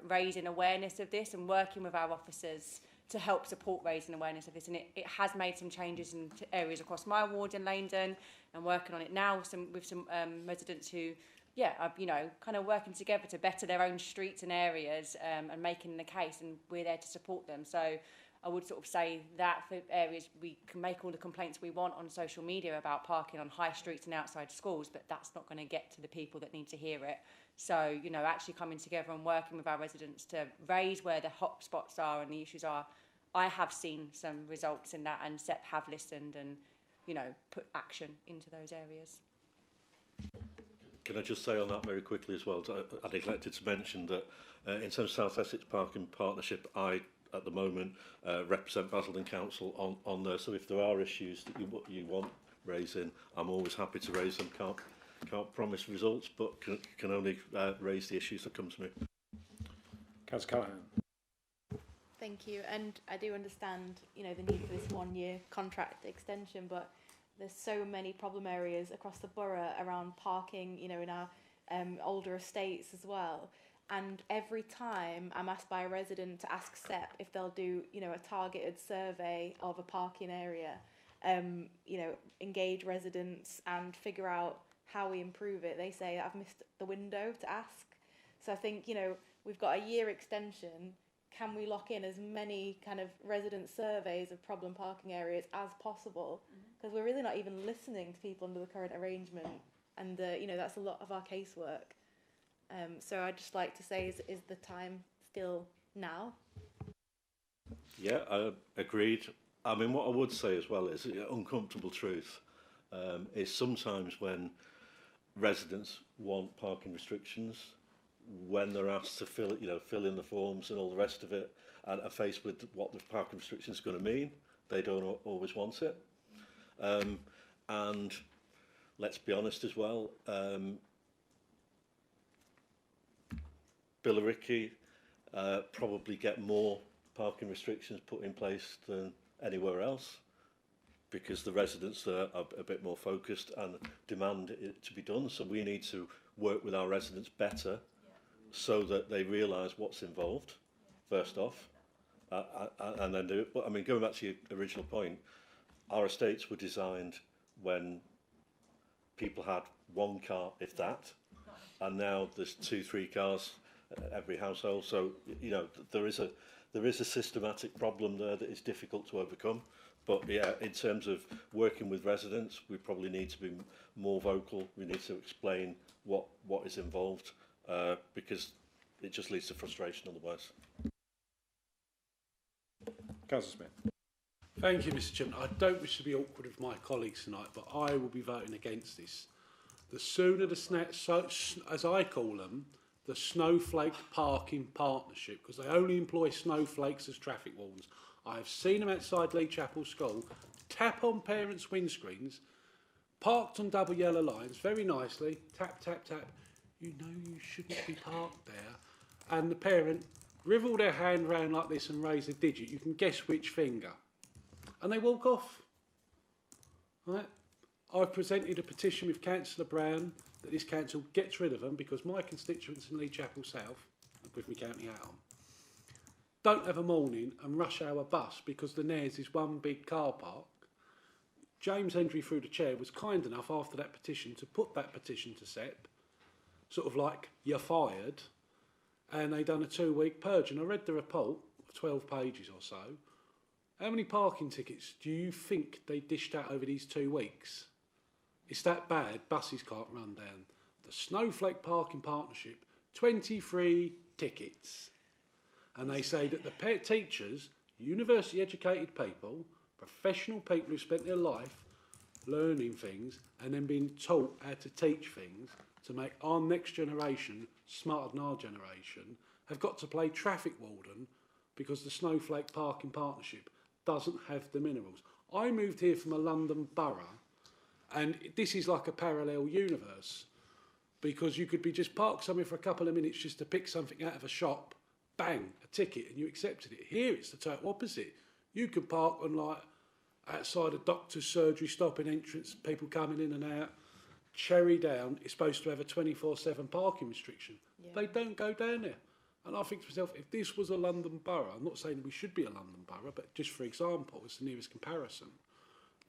raising awareness of this, and working with our officers to help support raising awareness of this. And it has made some changes in areas across my ward in Langdon, and working on it now with some residents who, are, kind of working together to better their own streets and areas and making the case, and we're there to support them. So I would sort of say that for areas we can make all the complaints we want on social media about parking on high streets and outside schools, but that's not going to get to the people that need to hear it. So, actually coming together and working with our residents to raise where the hot spots are and the issues are, I have seen some results in that, and SEP have listened and, put action into those areas. Can I just say on that very quickly as well, I neglected to mention that in terms of South Essex Parking Partnership, I at the moment represent Basildon Council on there, so if there are issues that you want raising, I'm always happy to raise them. Can't promise results, but can only raise the issues that come to me. Councillor Callaghan. Thank you, and I do understand, the need for this 1 year contract extension, but there's so many problem areas across the borough around parking, you know, in our older estates as well. And every time I'm asked by a resident to ask SEP if they'll do, you know, a targeted survey of a parking area, you know, engage residents and figure out how we improve it, they say I've missed the window to ask. So I think, you know, we've got a year extension. Can we lock in as many kind of resident surveys of problem parking areas as possible? Because we're really not even listening to people under the current arrangement, and you know, that's a lot of our casework. So I'd just like to say, is the time still now? Yeah, agreed. I mean, what I would say as well is uncomfortable truth is sometimes when residents want parking restrictions, when they're asked to fill in the forms and all the rest of it, and are faced with what the parking restrictions are going to mean, they don't always want it. And let's be honest as well, Billericay probably get more parking restrictions put in place than anywhere else, because the residents there are a bit more focused and demand it to be done. So we need to work with our residents better so that they realise what's involved, first off, and then do it. But I mean, going back to your original point, our estates were designed when people had one car, if that, and now there's 2-3 cars every household. So you know, there is a systematic problem there that is difficult to overcome. But yeah, in terms of working with residents, we probably need to be more vocal. We need to explain what is involved, because it just leads to frustration otherwise. Councillor Smith. Thank you, Mr. Chairman. I don't wish to be awkward with my colleagues tonight, but I will be voting against this. The sooner as I call them, the Snowflake Parking Partnership, because they only employ snowflakes as traffic wardens. I have seen them outside Lee Chapel School, tap on parents' windscreens, parked on double yellow lines, very nicely, tap, tap, tap. You know you shouldn't be parked there. And the parent rivel their hand round like this and raise a digit. You can guess which finger. And they walk off. Right? I've presented a petition with Councillor Brown that this council gets rid of them, because my constituents in Lee Chapel South, with my county hat on, don't have a morning and rush hour bus because the Nares is one big car park. James Hendry, through the chair, was kind enough after that petition to put that petition to SEP, sort of like, you're fired, and they done a 2-week purge. And I read the report, 12 pages or so. How many parking tickets do you think they dished out over these 2 weeks? It's that bad, buses can't run down. The Snowflake Parking Partnership, 23 tickets. And they say that the teachers, university educated people, professional people who spent their life learning things and then being taught how to teach things to make our next generation smarter than our generation, have got to play traffic warden because the Snowflake Parking Partnership doesn't have the minerals. I moved here from a London borough, and this is like a parallel universe, because you could be just parked somewhere for a couple of minutes just to pick something out of a shop, bang, a ticket, and you accepted it. Here it's the total opposite. You could park on, like, outside a doctor's surgery, stopping entrance, people coming in and out. Cherry Down is supposed to have a 24/7 parking restriction. Yeah. They don't go down there. And I think to myself, if this was a London borough, I'm not saying we should be a London borough, but just for example, it's the nearest comparison,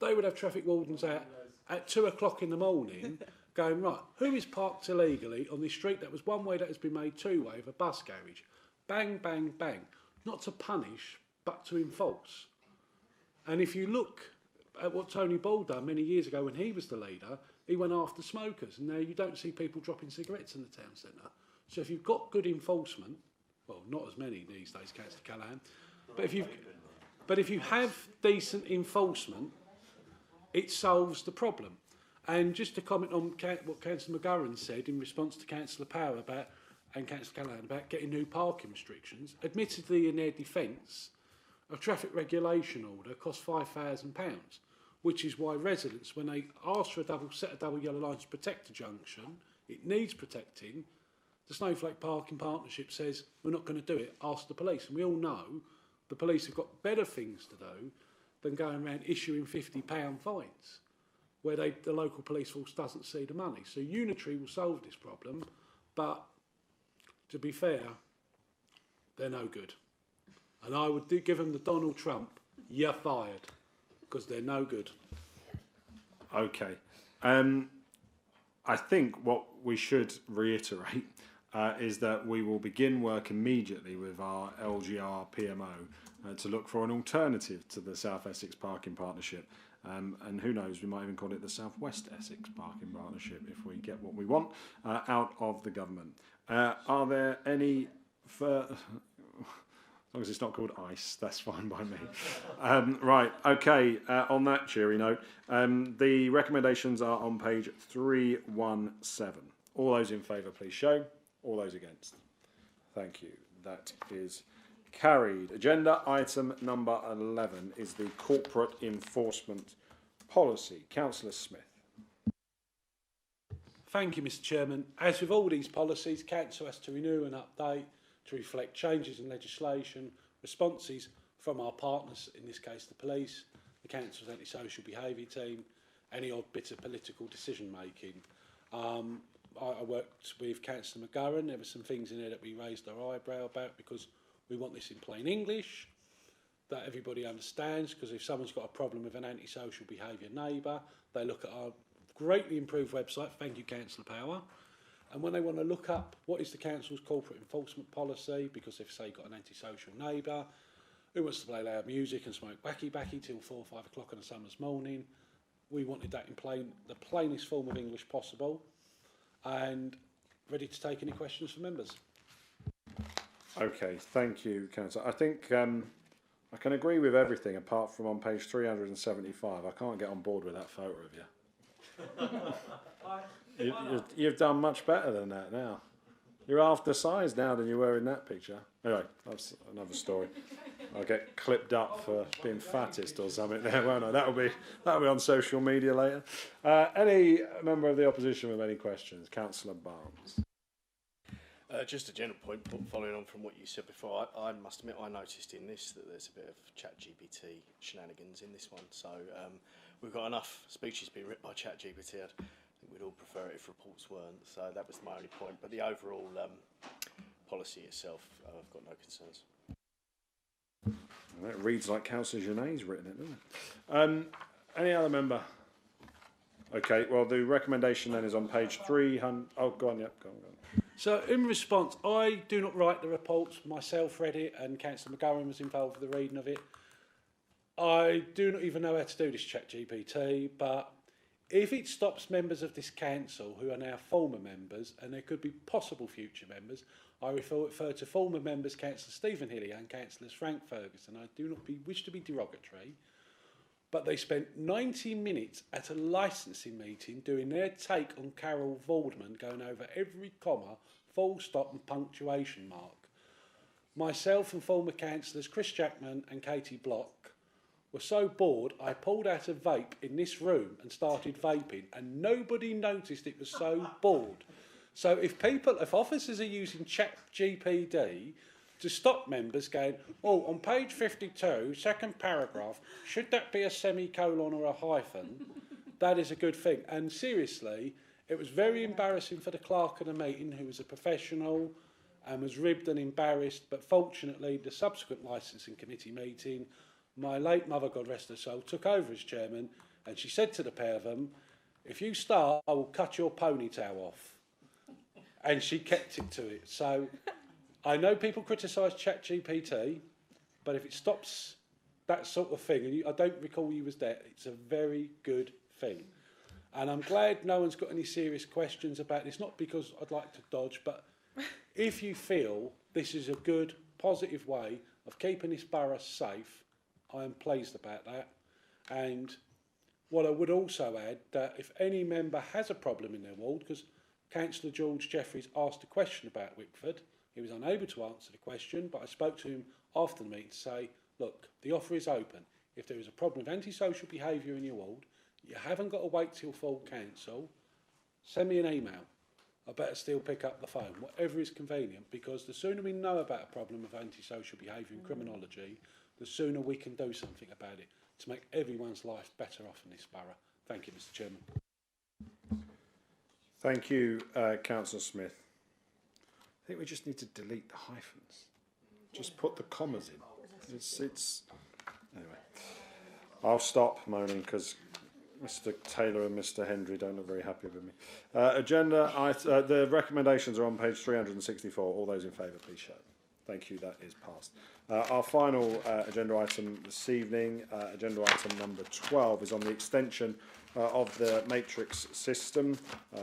they would have traffic wardens out at 2 o'clock in the morning going, right, who is parked illegally on this street that was one way that has been made 2-way with a bus garage? Bang, bang, bang. Not to punish, but to enforce. And if you look at what Tony Ball done many years ago when he was the leader, he went after smokers. And now you don't see people dropping cigarettes in the town centre. So if you've got good enforcement, well, not as many these days, Councillor Callaghan, but if you have decent enforcement, it solves the problem. And just to comment on what Councillor McGurran said in response to Councillor Power and Councillor Callaghan about getting new parking restrictions, admittedly in their defence, a traffic regulation order costs £5,000, which is why residents, when they ask for a set of double yellow lines to protect a junction, it needs protecting. The Snowflake Parking Partnership says, we're not going to do it, ask the police. And we all know the police have got better things to do than going around issuing £50 fines. where the local police force doesn't see the money. So Unitary will solve this problem, but to be fair, they're no good. And I would give them the Donald Trump, you're fired, because they're no good. Okay. I think what we should reiterate is that we will begin work immediately with our LGR PMO to look for an alternative to the South Essex Parking Partnership. And who knows, we might even call it the South West Essex Parking Partnership if we get what we want out of the government. Are there any further... As long as it's not called ICE, that's fine by me. Right, okay, on that cheery note, the recommendations are on page 317. All those in favour, please show. All those against. Thank you. That is carried. Agenda item number 11 is the corporate enforcement policy. Councillor Smith. Thank you, Mr Chairman. As with all these policies, Council has to renew and update to reflect changes in legislation, responses from our partners, in this case the police, the Council's antisocial behaviour team, any odd bit of political decision making. I worked with Councillor McGarren. There were some things in there that we raised our eyebrow about because we want this in plain English, that everybody understands, because if someone's got a problem with an antisocial behaviour neighbour, they look at our greatly improved website, thank you Councillor Power, and when they want to look up what is the Council's corporate enforcement policy, because if, say, you've got an antisocial neighbour who wants to play loud music and smoke backy till 4 or 5 o'clock on a summer's morning, we wanted that in the plainest form of English possible, and ready to take any questions from members. Okay, thank you, Councillor. I think I can agree with everything apart from on page 375. I can't get on board with that photo of you. You've done much better than that now. You're half the size now than you were in that picture. Anyway, that's another story. I'll get clipped up for being fattest or something there, won't I? That'll be on social media later. Any member of the opposition with any questions? Councillor Barnes. Just a general point, following on from what you said before, I must admit I noticed in this that there's a bit of ChatGPT shenanigans in this one. So we've got enough speeches being written by ChatGPT. I think we'd all prefer it if reports weren't. So that was my only point. But the overall policy itself, I've got no concerns. Well, it reads like Councillor Genet's written it, doesn't it? Any other member? Okay, well, the recommendation then is on page 300. Oh, go on, go on. So, in response, I do not write the reports. Myself read it, and Councillor McGarren was involved with the reading of it. I do not even know how to do this ChatGPT, but if it stops members of this council who are now former members, and there could be possible future members, I refer to former members Councillor Stephen Hilly and Councillors Frank Ferguson. I do not wish to be derogatory, but they spent 90 minutes at a licensing meeting doing their take on Carol Vorderman, going over every comma, full stop and punctuation mark. Myself and former councillors Chris Jackman and Katie Block were so bored I pulled out a vape in this room and started vaping, and nobody noticed it was so bored. So if officers are using ChatGPT to stop members going, oh, on page 52, second paragraph, should that be a semicolon or a hyphen? That is a good thing. And seriously, it was very embarrassing for the clerk of the meeting, who was a professional and was ribbed and embarrassed. But fortunately, the subsequent licensing committee meeting, my late mother, God rest her soul, took over as chairman, and she said to the pair of them, if you start, I will cut your ponytail off. And she kept it to it. So I know people criticise ChatGPT, but if it stops that sort of thing, and I don't recall you was there, it's a very good thing. And I'm glad no one's got any serious questions about this, not because I'd like to dodge, but if you feel this is a good, positive way of keeping this borough safe, I am pleased about that. And what I would also add, that if any member has a problem in their ward, because Councillor George Jeffreys asked a question about Wickford, he was unable to answer the question, but I spoke to him after the meeting to say, look, the offer is open. If there is a problem with antisocial behaviour in your ward, you haven't got to wait till full council. Send me an email. I better still pick up the phone, whatever is convenient, because the sooner we know about a problem of antisocial behaviour in criminology, the sooner we can do something about it to make everyone's life better off in this borough. Thank you, Mr. Chairman. Thank you, Councillor Smith. I think we just need to delete the hyphens. Just put the commas in. It's anyway. I'll stop moaning because Mr. Taylor and Mr. Hendry don't look very happy with me. The recommendations are on page 364. All those in favour, please show. Thank you. That is passed. Our final agenda item this evening, agenda item number 12, is on the extension of the matrix system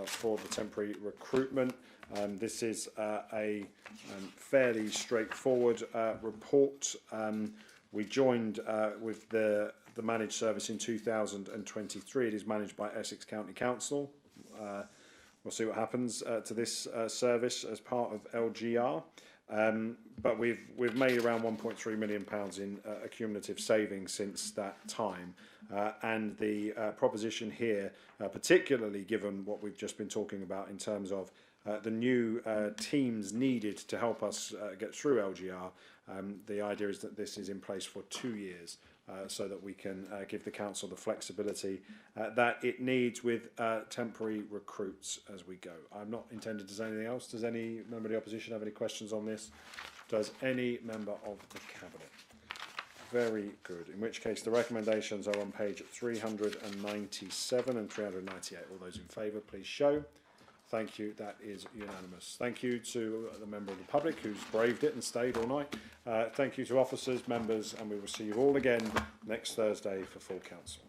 for the temporary recruitment. This is a fairly straightforward report. We joined with the managed service in 2023. It is managed by Essex County Council. We'll see what happens to this service as part of LGR. But we've made around £1.3 million in accumulative savings since that time, and the proposition here, particularly given what we've just been talking about in terms of the new teams needed to help us get through LGR, the idea is that this is in place for 2 years. So that we can give the council the flexibility that it needs with temporary recruits as we go. I'm not intended to say anything else. Does any member of the opposition have any questions on this? Does any member of the cabinet? Very good. In which case the recommendations are on page 397 and 398. All those in favour, please show. Thank you. That is unanimous. Thank you to the member of the public who's braved it and stayed all night. Thank you to officers, members, and we will see you all again next Thursday for full council.